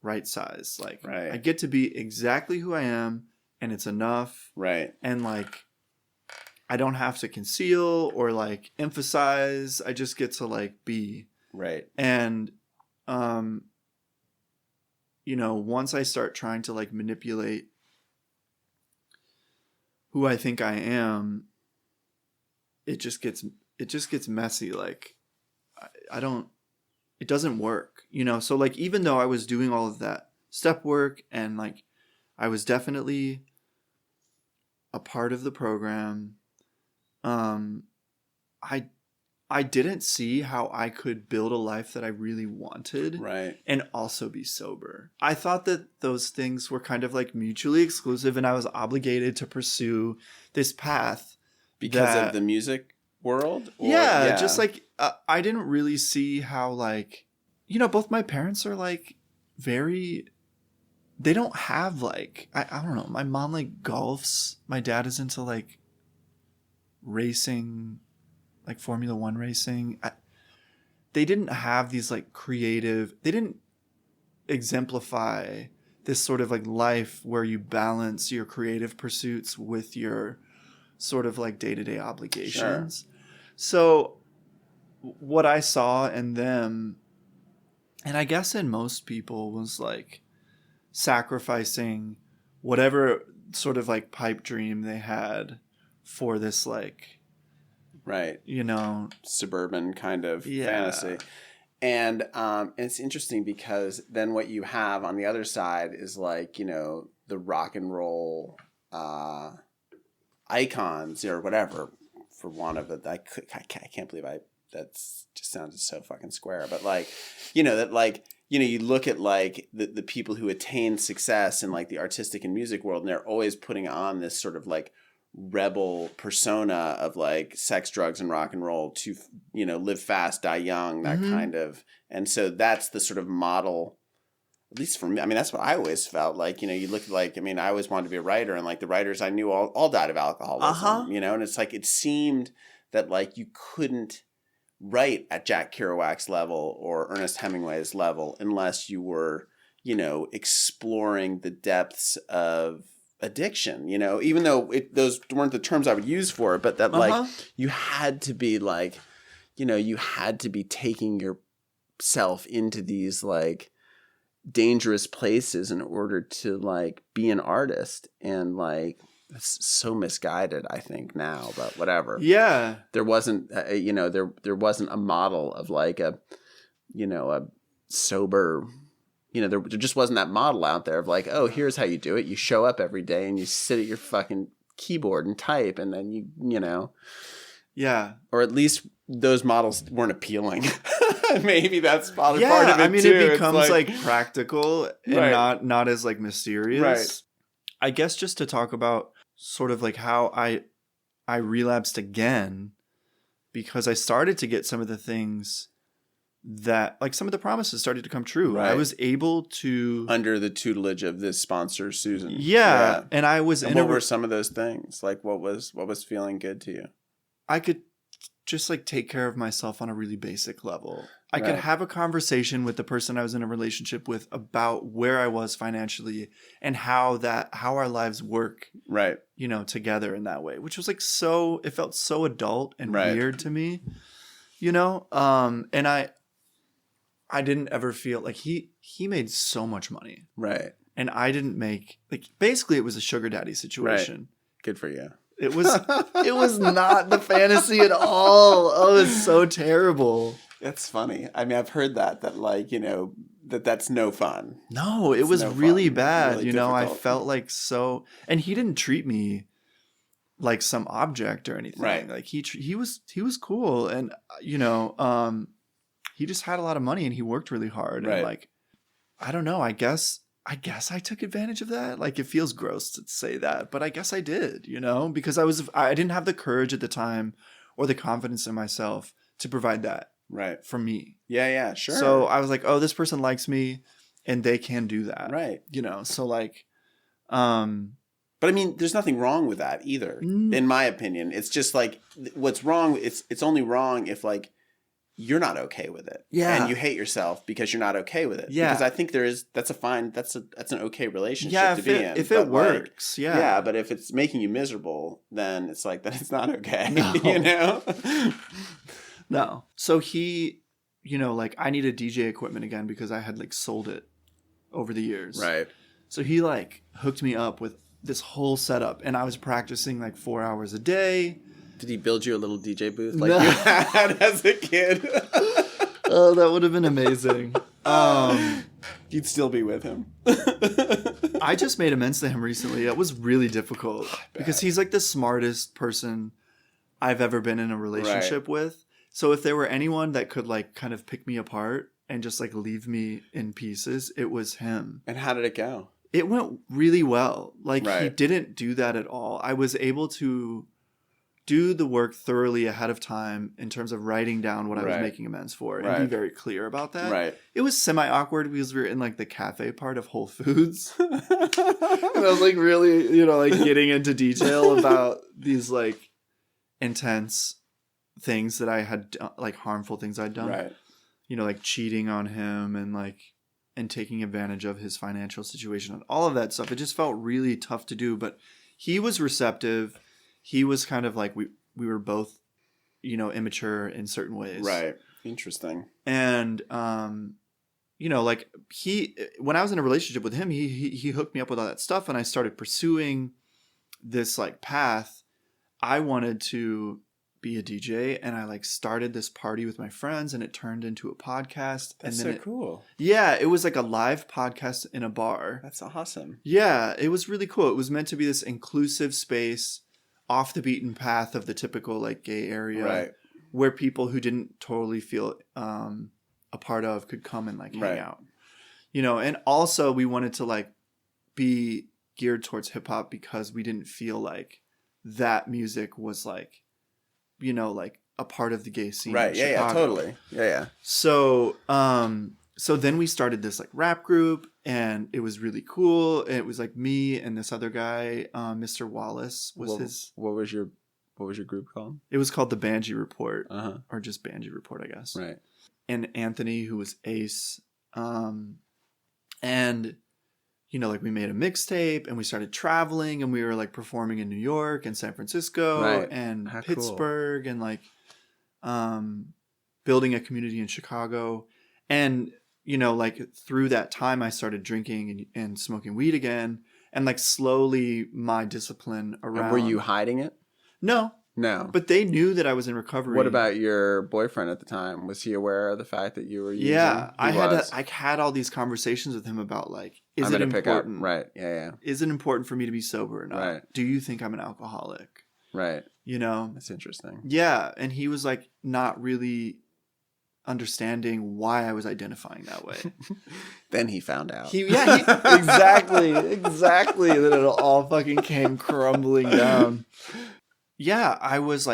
Speaker 2: right sized. Like
Speaker 1: Right.
Speaker 2: I get to be exactly who I am, and it's enough.
Speaker 1: Right.
Speaker 2: And like I don't have to conceal or like emphasize. I just get to like be.
Speaker 1: Right.
Speaker 2: And once I start trying to like manipulate who I think I am, it just gets messy. Like it doesn't work, So like, even though I was doing all of that step work and like I was definitely a part of the program, I didn't see how I could build a life that I really wanted,
Speaker 1: Right.
Speaker 2: and also be sober. I thought that those things were kind of like mutually exclusive, and I was obligated to pursue this path
Speaker 1: Because of the music world? Or,
Speaker 2: just like I didn't really see how like, both my parents are like they don't have like, I don't know. My mom like golfs. My dad is into like racing, like Formula 1 racing. They didn't have these like they didn't exemplify this sort of like life where you balance your creative pursuits with your sort of like day-to-day obligations. Sure. So what I saw in them, and I guess in most people, was like sacrificing whatever sort of like pipe dream they had for this like,
Speaker 1: right, suburban kind of fantasy. And it's interesting because then what you have on the other side is like, the rock and roll icons or whatever, for want of it. I can't believe that's just sounded so fucking square. But like, you know, that like, you know, you look at like the people who attain success in like the artistic and music world, and they're always putting on this sort of like rebel persona of like sex, drugs, and rock and roll to, you know, live fast, die young, that kind of. And so that's the sort of model, at least for me. I mean, that's what I always felt like. You know, you look at like, I mean, I always wanted to be a writer, and like the writers I knew all died of alcoholism, you know, and it's like it seemed that like you couldn't write at Jack Kerouac's level or Ernest Hemingway's level unless you were, you know, exploring the depths of addiction, you know, even though those weren't the terms I would use for it, but that like you had to be like, you know, you had to be taking yourself into these like dangerous places in order to like be an artist. And like it's so misguided, I think, now, but whatever.
Speaker 2: Yeah.
Speaker 1: There wasn't, you know, there wasn't a model of like a, you know, a sober, you know, there just wasn't that model out there of like, oh, here's how you do it. You show up every day and you sit at your fucking keyboard and type, and then you know.
Speaker 2: Yeah.
Speaker 1: Or at least those models weren't appealing. Maybe that's part of it too.
Speaker 2: I mean, it becomes like practical and not as like mysterious.
Speaker 1: Right.
Speaker 2: I guess just to talk about sort of like how I relapsed again, because I started to get some of the things that like some of the promises started to come true. Right. I was able to,
Speaker 1: under the tutelage of this sponsor, Susan.
Speaker 2: Yeah. And I was
Speaker 1: and what were some of those things? Like what was feeling good to you?
Speaker 2: I could just like take care of myself on a really basic level. I could have a conversation with the person I was in a relationship with about where I was financially and how our lives work,
Speaker 1: right?
Speaker 2: You know, together in that way, which was like it felt so adult and weird to me, you know? And I didn't ever feel like he made so much money. Right. And I didn't make, like, basically it was a sugar daddy situation.
Speaker 1: Right. Good for you.
Speaker 2: It was not the fantasy at all. Oh, it's so terrible.
Speaker 1: It's funny. I mean, I've heard that like, you know, that's no fun.
Speaker 2: No, it was really bad. Really, you know, difficult. I felt like and he didn't treat me like some object or anything. Right. Like he was cool. And, you know, he just had a lot of money and he worked really hard. Right. And like, I don't know, I guess I took advantage of that. Like, it feels gross to say that, but I guess I did, you know, because I didn't have the courage at the time or the confidence in myself to provide that for me. Yeah, sure. So I was like, oh, this person likes me and they can do that. Right. You know, so like,
Speaker 1: but I mean, there's nothing wrong with that either, in my opinion. It's just like what's wrong. It's only wrong if like you're not okay with it. Yeah. And you hate yourself because you're not okay with it. Yeah. Because I think that's an okay relationship to be in.
Speaker 2: If it works. Like,
Speaker 1: yeah. But if it's making you miserable, then it's like, then it's not okay. No. You know?
Speaker 2: No. So he, you know, like I needed DJ equipment again because I had like sold it over the years. Right. So he like hooked me up with this whole setup and I was practicing like 4 hours a day.
Speaker 1: Did he build you a little DJ booth like you had as a kid?
Speaker 2: Oh, that would have been amazing.
Speaker 1: You'd still be with him.
Speaker 2: I just made amends to him recently. It was really difficult because he's like the smartest person I've ever been in a relationship with. So if there were anyone that could like kind of pick me apart and just like leave me in pieces, it was him.
Speaker 1: And how did it go?
Speaker 2: It went really well. Like he didn't do that at all. I was able to do the work thoroughly ahead of time in terms of writing down what I was making amends for and be very clear about that. Right. It was semi-awkward because we were in like the cafe part of Whole Foods. And I was like really, you know, like getting into detail about these like intense things that I had, like harmful things I'd done. Right. You know, like cheating on him and taking advantage of his financial situation and all of that stuff. It just felt really tough to do, but he was receptive. He was kind of like, we were both, you know, immature in certain ways.
Speaker 1: Right. Interesting.
Speaker 2: And, you know, like when I was in a relationship with him, he hooked me up with all that stuff and I started pursuing this like path. I wanted to be a DJ and I like started this party with my friends and it turned into a podcast.
Speaker 1: That's
Speaker 2: and then
Speaker 1: so cool.
Speaker 2: Yeah. It was like a live podcast in a bar.
Speaker 1: That's awesome.
Speaker 2: Yeah. It was really cool. It was meant to be this inclusive space off the beaten path of the typical like gay area,
Speaker 1: Right.
Speaker 2: where people who didn't totally feel a part of could come and like hang out, you know. And also we wanted to like be geared towards hip hop because we didn't feel like that music was like, you know, like a part of the gay scene.
Speaker 1: Right.
Speaker 2: In
Speaker 1: Yeah.
Speaker 2: Chicago.
Speaker 1: Yeah. Totally. Yeah. Yeah.
Speaker 2: So then we started this like rap group, and it was really cool. It was like me and this other guy, Mr. Wallace was
Speaker 1: What was your group called?
Speaker 2: It was called the Banjee Report,
Speaker 1: Uh-huh.
Speaker 2: or just Banjee Report, I guess.
Speaker 1: Right.
Speaker 2: And Anthony, who was Ace, and you know, like we made a mixtape, and we started traveling, and we were like performing in New York and San Francisco
Speaker 1: Right.
Speaker 2: and
Speaker 1: How
Speaker 2: Pittsburgh, and like building a community in Chicago. And you know, like through that time, I started drinking and smoking weed again, and like slowly my discipline around.
Speaker 1: And were you hiding it?
Speaker 2: No, but they knew that I was in recovery.
Speaker 1: What about your boyfriend at the time? Was he aware of the fact that you were using?
Speaker 2: Yeah, I had all these conversations with him about like, is it important?
Speaker 1: Right. Yeah. Yeah.
Speaker 2: Is it important for me to be sober or not?
Speaker 1: Right.
Speaker 2: Do you think I'm an alcoholic?
Speaker 1: Right.
Speaker 2: You know?
Speaker 1: That's interesting.
Speaker 2: Yeah, and he was like not really understanding why I was identifying that way.
Speaker 1: Then he found out.
Speaker 2: Exactly. That it all fucking came crumbling down. Yeah, I was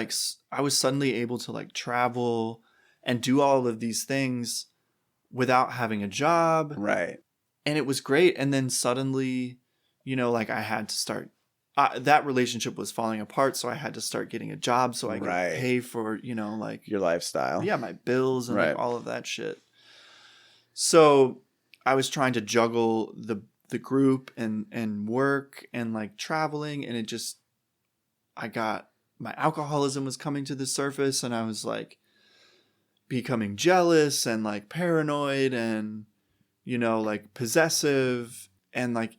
Speaker 2: suddenly able to like travel and do all of these things without having a job.
Speaker 1: Right.
Speaker 2: And it was great. And then suddenly, you know, like I had to start, that relationship was falling apart. So I had to start getting a job so I could pay for, you know, like
Speaker 1: your lifestyle.
Speaker 2: Yeah, my bills and like all of that shit. So I was trying to juggle the group and work and like traveling, and my alcoholism was coming to the surface, and I was like becoming jealous and like paranoid and, you know, like possessive. And like,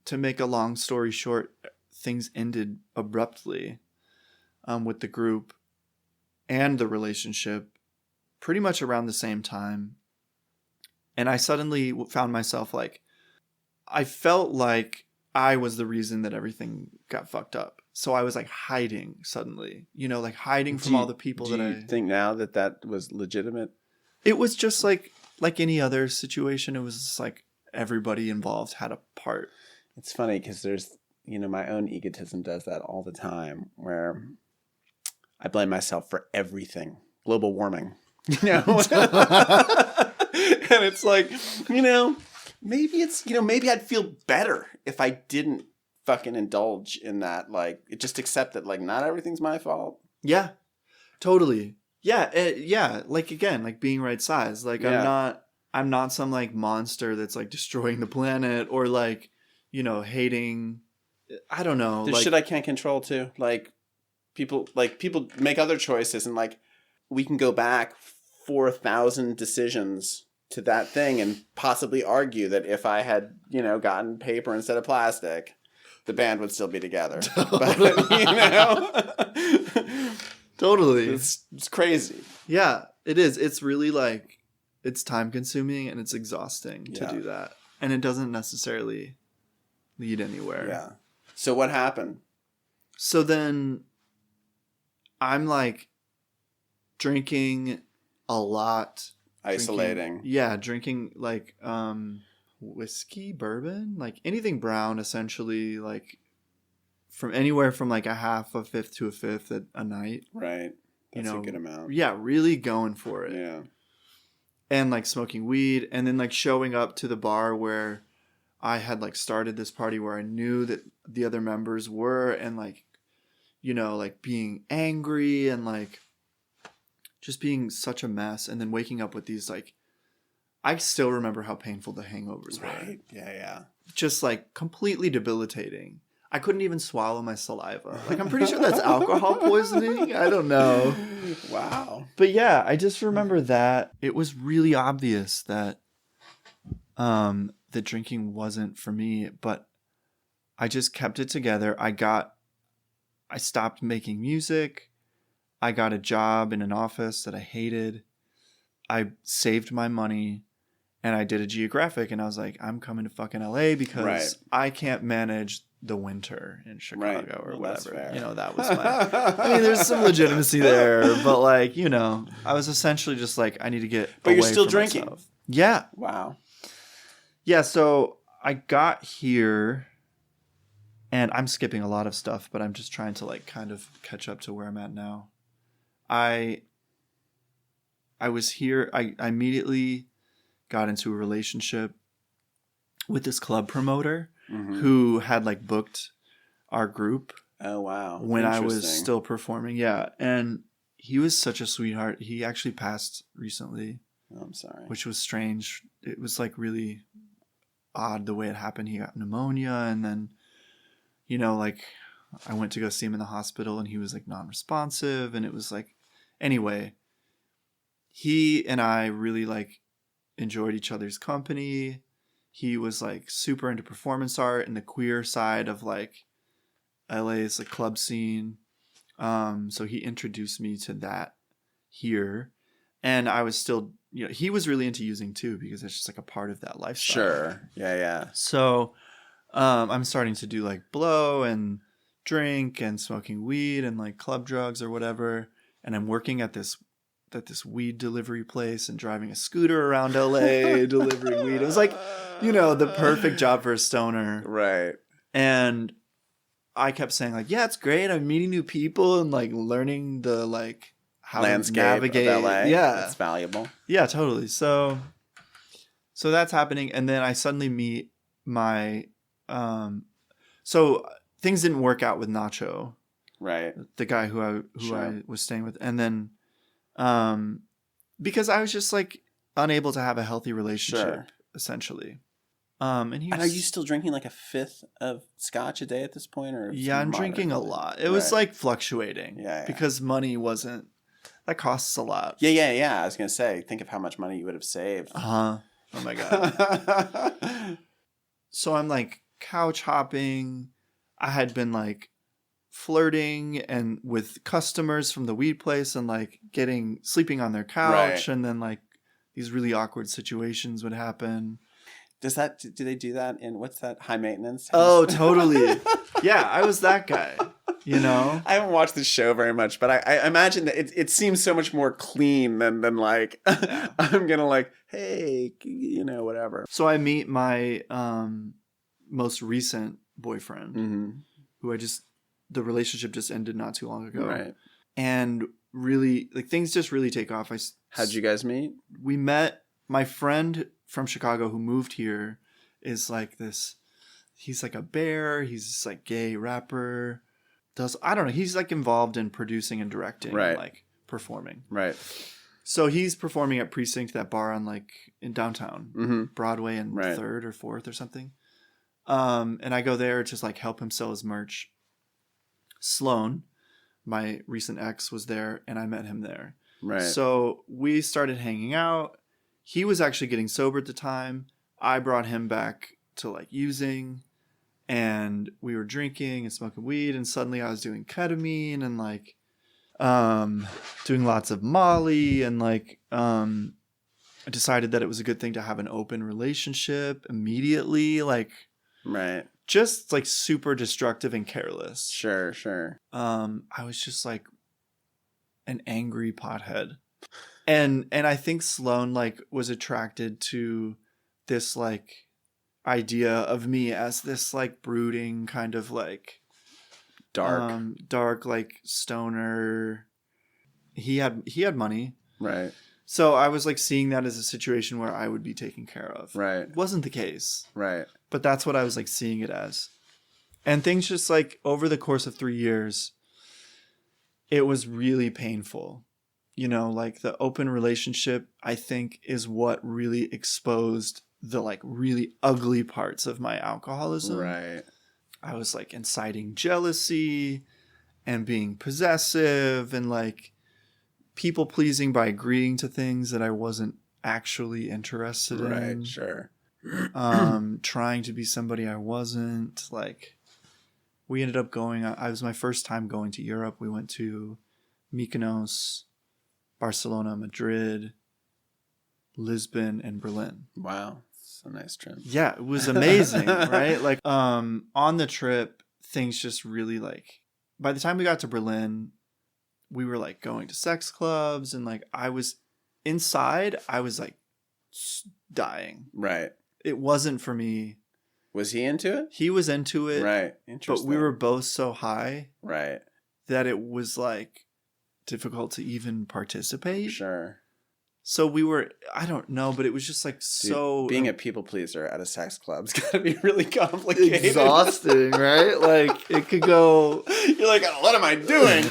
Speaker 2: to make a long story short, things ended abruptly with the group and the relationship pretty much around the same time. And I suddenly found myself like, I felt like I was the reason that everything got fucked up. So I was like hiding suddenly, you know, like hiding from all the people that I...
Speaker 1: Do you think now that was legitimate?
Speaker 2: It was just like any other situation. It was just like everybody involved had a part.
Speaker 1: It's funny because there's, you know, my own egotism does that all the time, where I blame myself for everything. Global warming, you know? And it's like, you know, maybe I'd feel better if I didn't fucking indulge in that. Like, just accept that, like, not everything's my fault.
Speaker 2: Yeah, totally. Yeah. Yeah. Like, again, like being right size. Like, yeah. I'm not some like monster that's like destroying the planet or like, you know, hating. I don't know.
Speaker 1: There's shit I can't control too. Like people make other choices, and like we can go back 4,000 decisions to that thing and possibly argue that if I had, you know, gotten paper instead of plastic, the band would still be together. But, you know,
Speaker 2: totally.
Speaker 1: It's crazy.
Speaker 2: Yeah, it is. It's really like, it's time consuming and it's exhausting to do that. And it doesn't necessarily lead anywhere.
Speaker 1: Yeah. So what happened?
Speaker 2: So then I'm like drinking a lot.
Speaker 1: Isolating.
Speaker 2: Drinking like whiskey, bourbon, like anything brown, essentially, like from anywhere from like a half a fifth to a fifth a night.
Speaker 1: Right. That's a good amount.
Speaker 2: Yeah, really going for it.
Speaker 1: Yeah.
Speaker 2: And like smoking weed, and then like showing up to the bar where I had like started this party where I knew that the other members were, and like, you know, like being angry and like just being such a mess, and then waking up with these like, I still remember how painful the hangovers were.
Speaker 1: Right. Yeah.
Speaker 2: Just like completely debilitating. I couldn't even swallow my saliva. Like, I'm pretty sure that's alcohol poisoning. I don't know.
Speaker 1: Wow.
Speaker 2: But yeah, I just remember that it was really obvious that that drinking wasn't for me, but I just kept it together. I stopped making music. I got a job in an office that I hated. I saved my money, And I did a geographic, and I was like, I'm coming to fucking LA because
Speaker 1: Right.
Speaker 2: I can't manage the winter in Chicago
Speaker 1: Right.
Speaker 2: or
Speaker 1: Well, that's
Speaker 2: whatever.
Speaker 1: fair.
Speaker 2: You know, that was my. I mean, there's some legitimacy there, but like, you know, I was essentially just like, I need to get.
Speaker 1: But you're
Speaker 2: away
Speaker 1: still
Speaker 2: from
Speaker 1: drinking.
Speaker 2: myself. Yeah.
Speaker 1: Wow.
Speaker 2: Yeah. So I got here, and I'm skipping a lot of stuff, but I'm just trying to like kind of catch up to where I'm at now. I was here. I immediately got into a relationship with this club promoter who had like booked our group.
Speaker 1: Oh, wow.
Speaker 2: When I was still performing. Yeah. And he was such a sweetheart. He actually passed recently.
Speaker 1: Oh, I'm sorry.
Speaker 2: Which was strange. It was like really odd the way it happened. He got pneumonia, and then, you know, like I went to go see him in the hospital, and he was like non-responsive, and it was like, anyway, he and I really like enjoyed each other's company. He was like super into performance art and the queer side of like LA's like club scene. So he introduced me to that here, and I was still, you know, he was really into using too, because it's just like a part of that lifestyle.
Speaker 1: Sure. Yeah.
Speaker 2: So I'm starting to do like blow and drink and smoking weed and like club drugs or whatever, and I'm working at this weed delivery place and driving a scooter around LA delivering weed. It was like, you know, the perfect job for a stoner.
Speaker 1: Right.
Speaker 2: And I kept saying like, yeah, it's great. I'm meeting new people and like learning the like how
Speaker 1: landscape
Speaker 2: to navigate.
Speaker 1: of LA.
Speaker 2: Yeah.
Speaker 1: It's valuable.
Speaker 2: Yeah, totally. So that's happening. And then I suddenly meet my, so things didn't work out with Nacho.
Speaker 1: Right.
Speaker 2: The guy who I was staying with. And then, because I was just like unable to have a healthy relationship, essentially. And he was,
Speaker 1: and are you still drinking like a fifth of scotch a day at this point, or?
Speaker 2: Yeah, I'm drinking a lot. It was like fluctuating.
Speaker 1: Yeah.
Speaker 2: Because money wasn't. That costs a lot.
Speaker 1: Yeah. I was gonna say, think of how much money you would have saved.
Speaker 2: Oh my god. So I'm like couch hopping. I had been like flirting and with customers from the weed place and like sleeping on their couch, and then like these really awkward situations would happen.
Speaker 1: Do they do that in, what's that, High Maintenance?
Speaker 2: Oh, totally. Yeah, I was that guy, you know?
Speaker 1: I haven't watched the show very much, but I imagine that it seems so much more clean than like, I'm going to like, hey, you know, whatever.
Speaker 2: So I meet my most recent boyfriend, who the relationship just ended not too long ago.
Speaker 1: Right.
Speaker 2: And really, like, things just really take off.
Speaker 1: How'd you guys meet?
Speaker 2: We met, my friend from Chicago who moved here is like this, he's like a bear, he's this like gay rapper, I don't know, he's like involved in producing and directing, and like performing. Right. So he's performing at Precinct, that bar on like in downtown, Broadway and 3rd or 4th or something. And I go there to just like help him sell his merch. Sloan, my recent ex, was there, and I met him there. Right. So we started hanging out. He was actually getting sober at the time. I brought him back to like using, and we were drinking and smoking weed, and suddenly I was doing ketamine and like doing lots of Molly, and like I decided that it was a good thing to have an open relationship immediately, like just like super destructive and careless. Sure. I was just like an angry pothead. And I think Sloan like was attracted to this like idea of me as this like brooding kind of like dark like stoner. He had money. Right. So I was like seeing that as a situation where I would be taken care of. Right. It wasn't the case. Right. But that's what I was like seeing it as. And things just like over the course of 3 years, it was really painful. You know, like the open relationship, I think, is what really exposed the like really ugly parts of my alcoholism. Right. I was like inciting jealousy and being possessive and like people pleasing by agreeing to things that I wasn't actually interested in. Right, sure. Trying to be somebody I wasn't. Like, we ended up going, it was my first time going to Europe. We went to Mykonos, Barcelona, Madrid, Lisbon, and Berlin.
Speaker 1: Wow. It's a nice trip.
Speaker 2: Yeah, it was amazing, right? Like, on the trip, things just really like, by the time we got to Berlin, we were like going to sex clubs, and like I was like dying.
Speaker 1: Right.
Speaker 2: It wasn't for me.
Speaker 1: Was he into it?
Speaker 2: He was into it.
Speaker 1: Right. Interesting.
Speaker 2: But we were both so high.
Speaker 1: Right.
Speaker 2: That it was like difficult to even participate.
Speaker 1: Sure.
Speaker 2: So we were, I don't know, but it was just like so...
Speaker 1: Being a people pleaser at a sex club's got to be really complicated.
Speaker 2: Exhausting, right? Like, it could go...
Speaker 1: You're like, what am I doing?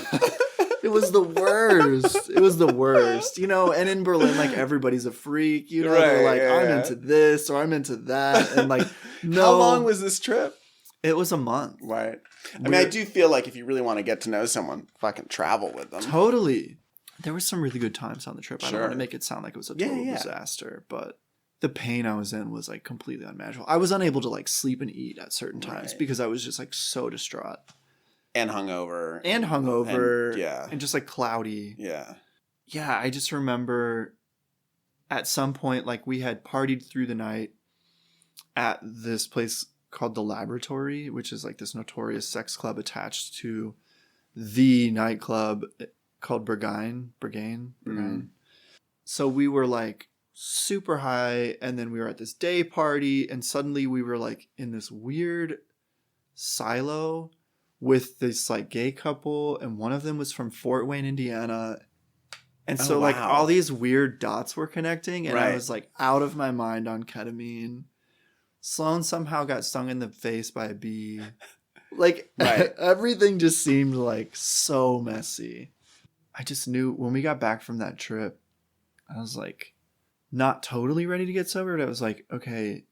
Speaker 2: It was the worst. It was the worst. You know, and in Berlin, like, everybody's a freak. You know,
Speaker 1: right,
Speaker 2: they're like,
Speaker 1: yeah,
Speaker 2: I'm into this or I'm into that. And like, no.
Speaker 1: How long was this trip?
Speaker 2: It was a month.
Speaker 1: Right. I mean, I do feel like if you really want to get to know someone, fucking travel with them.
Speaker 2: Totally. There were some really good times on the trip.
Speaker 1: Sure.
Speaker 2: I don't want to make it sound like it was a total disaster, but the pain I was in was like completely unmanageable. I was unable to like sleep and eat at certain times because I was just like so distraught.
Speaker 1: And hungover.
Speaker 2: And just like cloudy.
Speaker 1: Yeah.
Speaker 2: Yeah, I just remember at some point, like we had partied through the night at this place called The Laboratory, which is like this notorious sex club attached to the nightclub called Berghain.
Speaker 1: Mm.
Speaker 2: So we were like super high, and then we were at this day party, and suddenly we were like in this weird silo with this like gay couple, and one of them was from Fort Wayne, Indiana. And so like all these weird dots were connecting, and I was like out of my mind on ketamine. Sloan somehow got stung in the face by a bee. Like everything just seemed like so messy. I just knew when we got back from that trip, I was like not totally ready to get sober, but I was like, okay,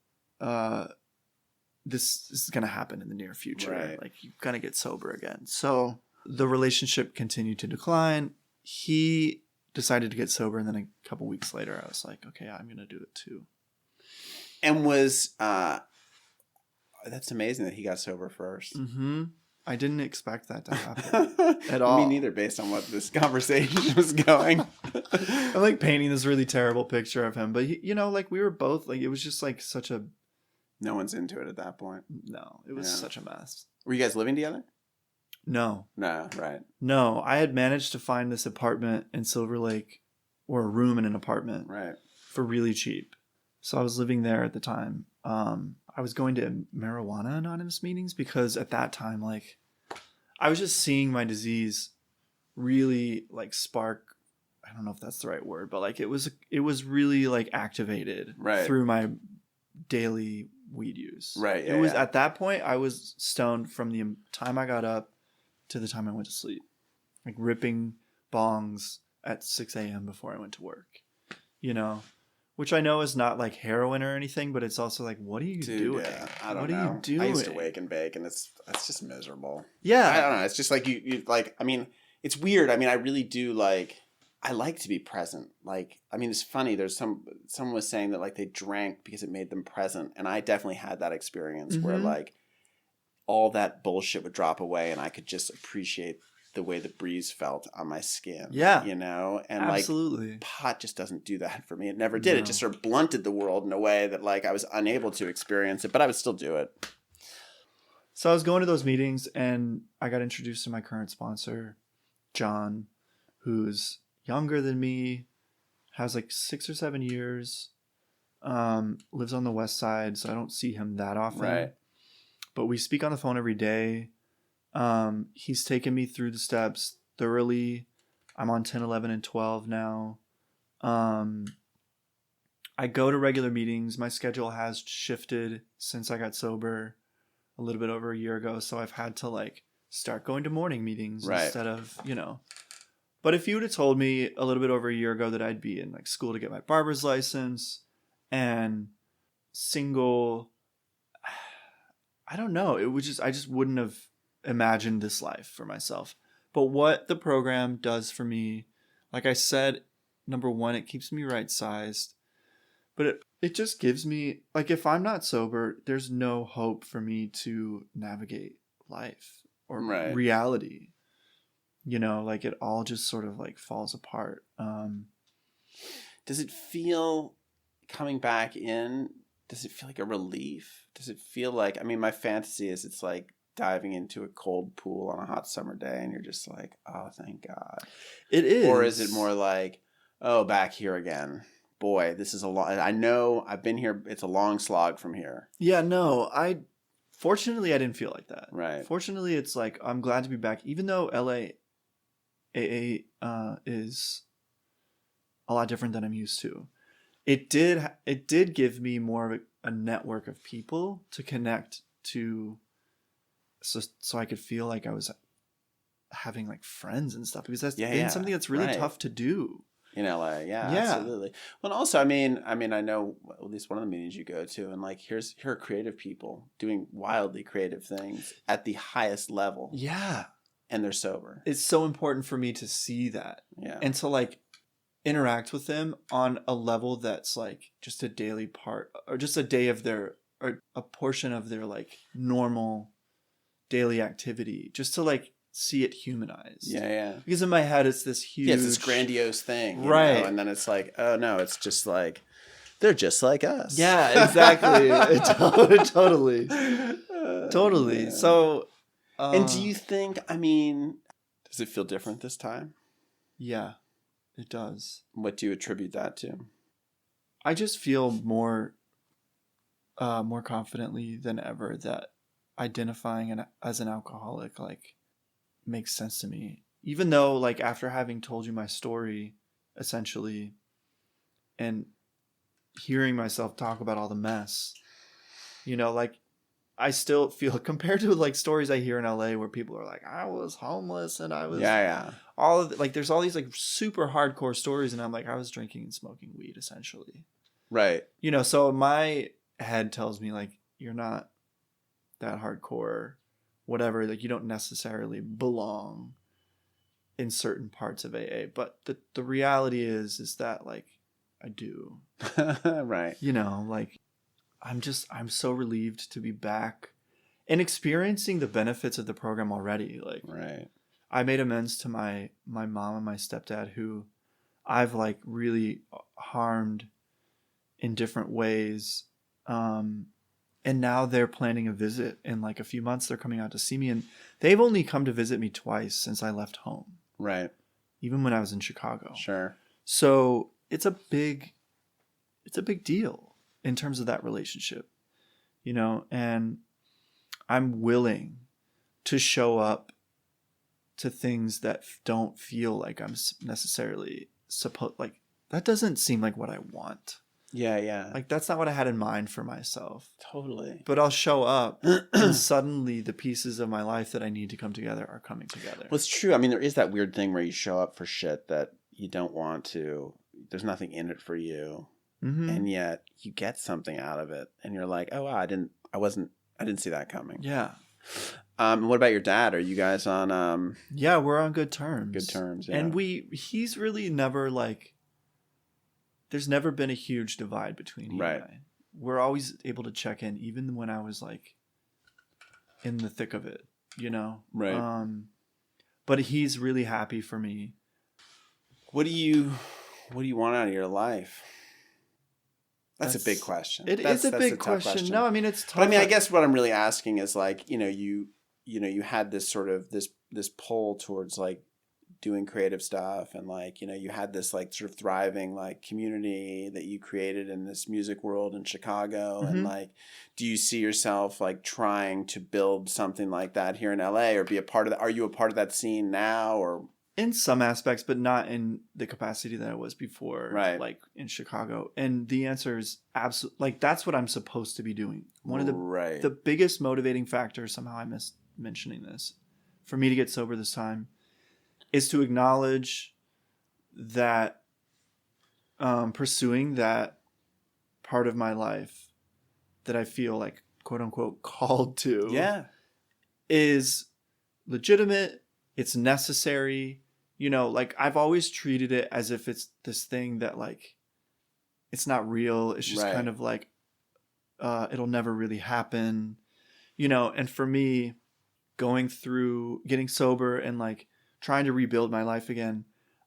Speaker 2: this is going to happen in the near future.
Speaker 1: Right.
Speaker 2: Like you're going to get sober again. So the relationship continued to decline. He decided to get sober, and then a couple weeks later I was like, okay, I'm going to do it too.
Speaker 1: And was that's amazing that he got sober first.
Speaker 2: Mm-hmm. I didn't expect that to happen at all.
Speaker 1: Me neither, based on what this conversation was going.
Speaker 2: I'm like painting this really terrible picture of him, but he, you know, like we were both like, it was just like such a...
Speaker 1: No one's into it at that point.
Speaker 2: No, it was such a mess.
Speaker 1: Were you guys living together?
Speaker 2: No.
Speaker 1: No, right.
Speaker 2: No, I had managed to find this apartment in Silver Lake, or a room in an apartment,
Speaker 1: right,
Speaker 2: for really cheap. So I was living there at the time. I was going to Marijuana Anonymous meetings because at that time, like, I was just seeing my disease really like spark. I don't know if that's the right word, but like it was really like activated through my daily weed use.
Speaker 1: Right.
Speaker 2: It was at that point I was stoned from the time I got up to the time I went to sleep, like ripping bongs at 6 a.m. before I went to work. You know. Which I know is not like heroin or anything, but it's also like, what are you doing?
Speaker 1: Yeah, I don't know.
Speaker 2: What are you doing?
Speaker 1: I used to wake and bake, and it's just miserable.
Speaker 2: Yeah.
Speaker 1: I don't know. It's just like you like, I mean, it's weird. I mean, I really do like, I like to be present. Like, I mean, it's funny. There's someone was saying that like they drank because it made them present. And I definitely had that experience where like all that bullshit would drop away and I could just appreciate the way the breeze felt on my skin.
Speaker 2: Yeah.
Speaker 1: You know? And
Speaker 2: absolutely.
Speaker 1: Like pot just doesn't do that for me. It never did. No. It just sort of blunted the world in a way that like I was unable to experience it, but I would still do it.
Speaker 2: So I was going to those meetings and I got introduced to my current sponsor, John, who's younger than me, has like 6 or 7 years, lives on the West Side, so I don't see him that often.
Speaker 1: Right. But
Speaker 2: we speak on the phone every day. He's taken me through the steps thoroughly. I'm on 10, 11, and 12 now. I go to regular meetings. My schedule has shifted since I got sober a little bit over a year ago. So I've had to like start going to morning meetings instead of, you know. But if you would have told me a little bit over a year ago that I'd be in like school to get my barber's license and single, I don't know. It would I just wouldn't have imagined this life for myself. But what the program does for me, like I said, number one, it keeps me right sized. But it just gives me, like, if I'm not sober, there's no hope for me to navigate life or reality. You know, like it all just sort of like falls apart.
Speaker 1: Does it feel coming back in, does it feel like a relief? Does it feel like, I mean, my fantasy is it's like diving into a cold pool on a hot summer day and you're just like, oh, thank God.
Speaker 2: It is.
Speaker 1: Or is it more like, oh, back here again? Boy, this is a lot. I know I've been here. It's a long slog from here.
Speaker 2: Yeah, no, fortunately, I didn't feel like that.
Speaker 1: Right.
Speaker 2: Fortunately, it's like, I'm glad to be back, even though LA is a lot different than I'm used to. It did give me more of a network of people to connect to, so I could feel like I was having like friends and stuff, because that's been something that's really tough to do
Speaker 1: in LA. Yeah, absolutely. Well, and also, I mean, I know at least one of the meetings you go to, and like here are creative people doing wildly creative things at the highest level.
Speaker 2: Yeah,
Speaker 1: and they're sober.
Speaker 2: It's so important for me to see that.
Speaker 1: Yeah,
Speaker 2: and to like interact with them on a level that's like just a daily part, or just a day of their, or a portion of their like normal daily activity, just to like see it humanized.
Speaker 1: Yeah.
Speaker 2: Because in my head, it's this huge,
Speaker 1: it's this grandiose thing, you
Speaker 2: right?
Speaker 1: know? And then it's like, oh no, it's just like they're just like us.
Speaker 2: Yeah, exactly. Totally. So,
Speaker 1: and do you think? I mean, does it feel different this time?
Speaker 2: Yeah, it does.
Speaker 1: What do you attribute that to?
Speaker 2: I just feel more confidently than ever that identifying as an alcoholic like makes sense to me. Even though like after having told you my story, essentially, and hearing myself talk about all the mess, you know, like I still feel, compared to like stories I hear in LA where people are like, I was homeless and I was all of like, there's all these like super hardcore stories, and I'm like, I was drinking and smoking weed essentially.
Speaker 1: Right.
Speaker 2: You know, so my head tells me like, you're not that hardcore, whatever, like you don't necessarily belong in certain parts of AA. But the reality is that like I do.
Speaker 1: Right.
Speaker 2: You know, like I'm so relieved to be back and experiencing the benefits of the program already. Like,
Speaker 1: right.
Speaker 2: I made amends to my mom and my stepdad, who I've like really harmed in different ways. And now they're planning a visit in like a few months. They're coming out to see me, and they've only come to visit me twice since I left home.
Speaker 1: Right.
Speaker 2: Even when I was in Chicago.
Speaker 1: Sure.
Speaker 2: So it's a big deal in terms of that relationship, you know, and I'm willing to show up to things that don't feel like I'm necessarily supposed, like that doesn't seem like what I want.
Speaker 1: Yeah.
Speaker 2: Like that's not what I had in mind for myself.
Speaker 1: Totally.
Speaker 2: But I'll show up and suddenly the pieces of my life that I need to come together are coming together.
Speaker 1: Well, it's true. I mean, there is that weird thing where you show up for shit that you don't want to. There's nothing in it for you. Mm-hmm. And yet you get something out of it. And you're like, oh, wow, I didn't see that coming.
Speaker 2: Yeah.
Speaker 1: What about your dad? Are you guys on
Speaker 2: Yeah, we're on good terms.
Speaker 1: Good terms, yeah.
Speaker 2: And he's really never like, there's never been a huge divide between he and I. We're always able to check in, even when I was like in the thick of it, you know?
Speaker 1: Right.
Speaker 2: But he's really happy for me.
Speaker 1: What do you want out of your life? That's a big question.
Speaker 2: It's a big question. No, I mean, it's tough.
Speaker 1: But I mean, I guess what I'm really asking is like, you had this sort of this pull towards like doing creative stuff, and like, you had this like sort of thriving like community that you created in this music world in Chicago. Mm-hmm. And like, do you see yourself like trying to build something like that here in LA, or be a part of that? Are you a part of that scene now, or?
Speaker 2: In some aspects, but not in the capacity that I was before,
Speaker 1: right?
Speaker 2: Like in Chicago. And the answer is absolutely, like, that's what I'm supposed to be doing. One of the biggest motivating factors, somehow I missed mentioning this, for me to get sober this time, is to acknowledge that pursuing that part of my life that I feel like, quote unquote, called to, is legitimate. It's necessary. You know, like I've always treated it as if it's this thing that like, it's not real. It's just kind of like, it'll never really happen, you know? And for me, going through getting sober and like trying to rebuild my life again,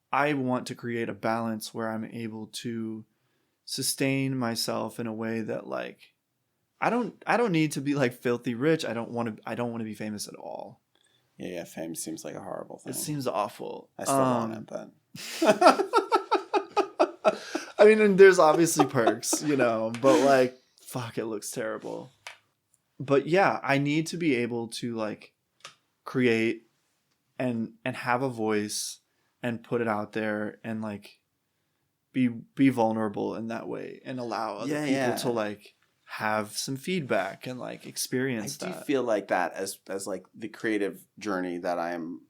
Speaker 2: I want to create a balance where I'm able to sustain myself in a way that like I don't need to be like filthy rich. I don't want to be famous at all.
Speaker 1: Yeah, fame seems like a horrible thing.
Speaker 2: It seems awful.
Speaker 1: I still want it, but
Speaker 2: I mean, and there's obviously perks, you know, but like fuck, it looks terrible. But yeah, I need to be able to like create and have a voice and put it out there and like be vulnerable in that way and allow other people to like have some feedback and like experience that.
Speaker 1: I do feel like that as like the creative journey that I am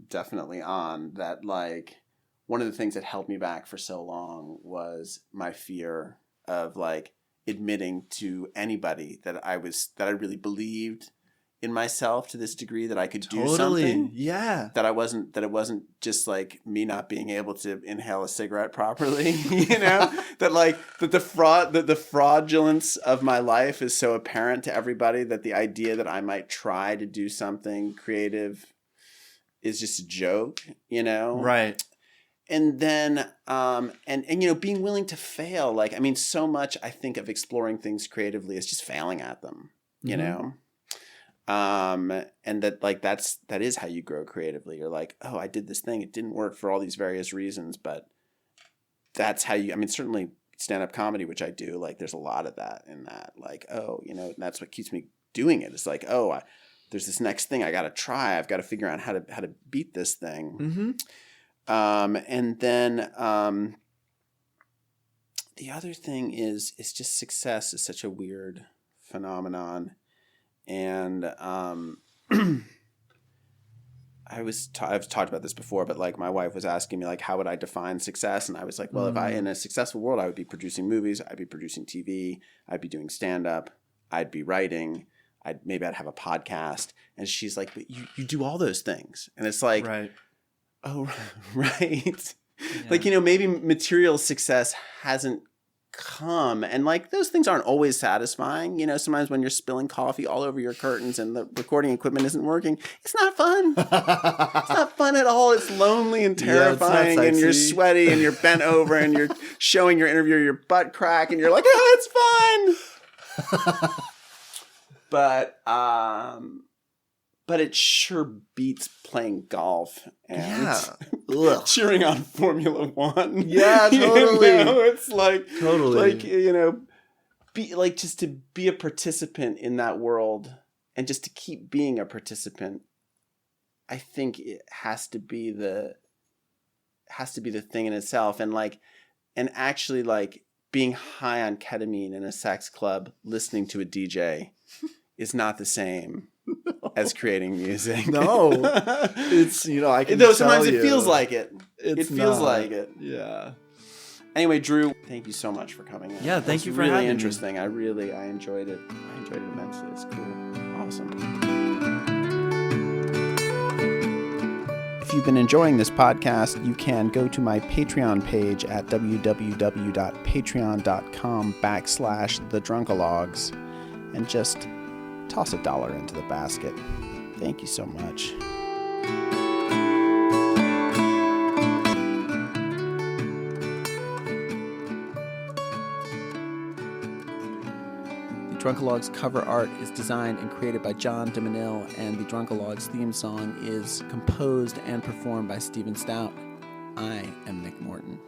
Speaker 1: definitely on, that like one of the things that held me back for so long was my fear of like admitting to anybody that I really believed in myself to this degree that I could do something.
Speaker 2: Yeah.
Speaker 1: That it wasn't just like me not being able to inhale a cigarette properly, you know? that the fraudulence of my life is so apparent to everybody that the idea that I might try to do something creative is just a joke, you know?
Speaker 2: Right.
Speaker 1: And then, and you know, being willing to fail. Like, I mean, so much I think of exploring things creatively as just failing at them, you know? And that like, that is how you grow creatively. You're like, oh, I did this thing. It didn't work for all these various reasons, but that's how I mean, certainly stand-up comedy, which I do, like, there's a lot of that in that, like, oh, you know, that's what keeps me doing it. It's like, oh, there's this next thing I got to try. I've got to figure out how to beat this thing.
Speaker 2: Mm-hmm.
Speaker 1: And then, the other thing is just success is such a weird phenomenon. And I've talked about this before, but like my wife was asking me like, how would I define success? And I was like, well, if I in a successful world, I would be producing movies, I'd be producing TV, I'd be doing stand-up, I'd be writing, maybe I'd have a podcast. And she's like, but you do all those things. And it's like,
Speaker 2: right.
Speaker 1: Oh, right.
Speaker 2: Yeah.
Speaker 1: Like, you know, maybe material success hasn't come, and like those things aren't always satisfying. You know, sometimes when you're spilling coffee all over your curtains and the recording equipment isn't working, it's not fun. It's not fun at all. It's lonely and terrifying, and you're sweaty and you're bent over and you're showing your interviewer your butt crack and you're like, oh, it's fun. But it sure beats playing golf and cheering on Formula One.
Speaker 2: Yeah, totally.
Speaker 1: You know, it's like
Speaker 2: totally,
Speaker 1: like, you know, just to be a participant in that world and just to keep being a participant. I think it has to be the thing in itself, and actually like being high on ketamine in a sex club listening to a DJ is not the same as creating music.
Speaker 2: No, it's, you know, I can
Speaker 1: though
Speaker 2: tell
Speaker 1: sometimes
Speaker 2: you.
Speaker 1: It feels like it. It feels
Speaker 2: not.
Speaker 1: like it.
Speaker 2: Yeah.
Speaker 1: Anyway, Drew, thank you so much for coming in.
Speaker 2: Yeah, thank you for
Speaker 1: having me.
Speaker 2: Really
Speaker 1: interesting. I enjoyed it. I enjoyed it immensely. It's cool. Awesome. If you've been enjoying this podcast, you can go to my Patreon page at www.patreon.com/thedrunkalogs and just toss $1 into the basket. Thank you so much. The Drunkalogs cover art is designed and created by John DeManil, and the Drunkalogs theme song is composed and performed by Stephen Stout. I am Nick Morton.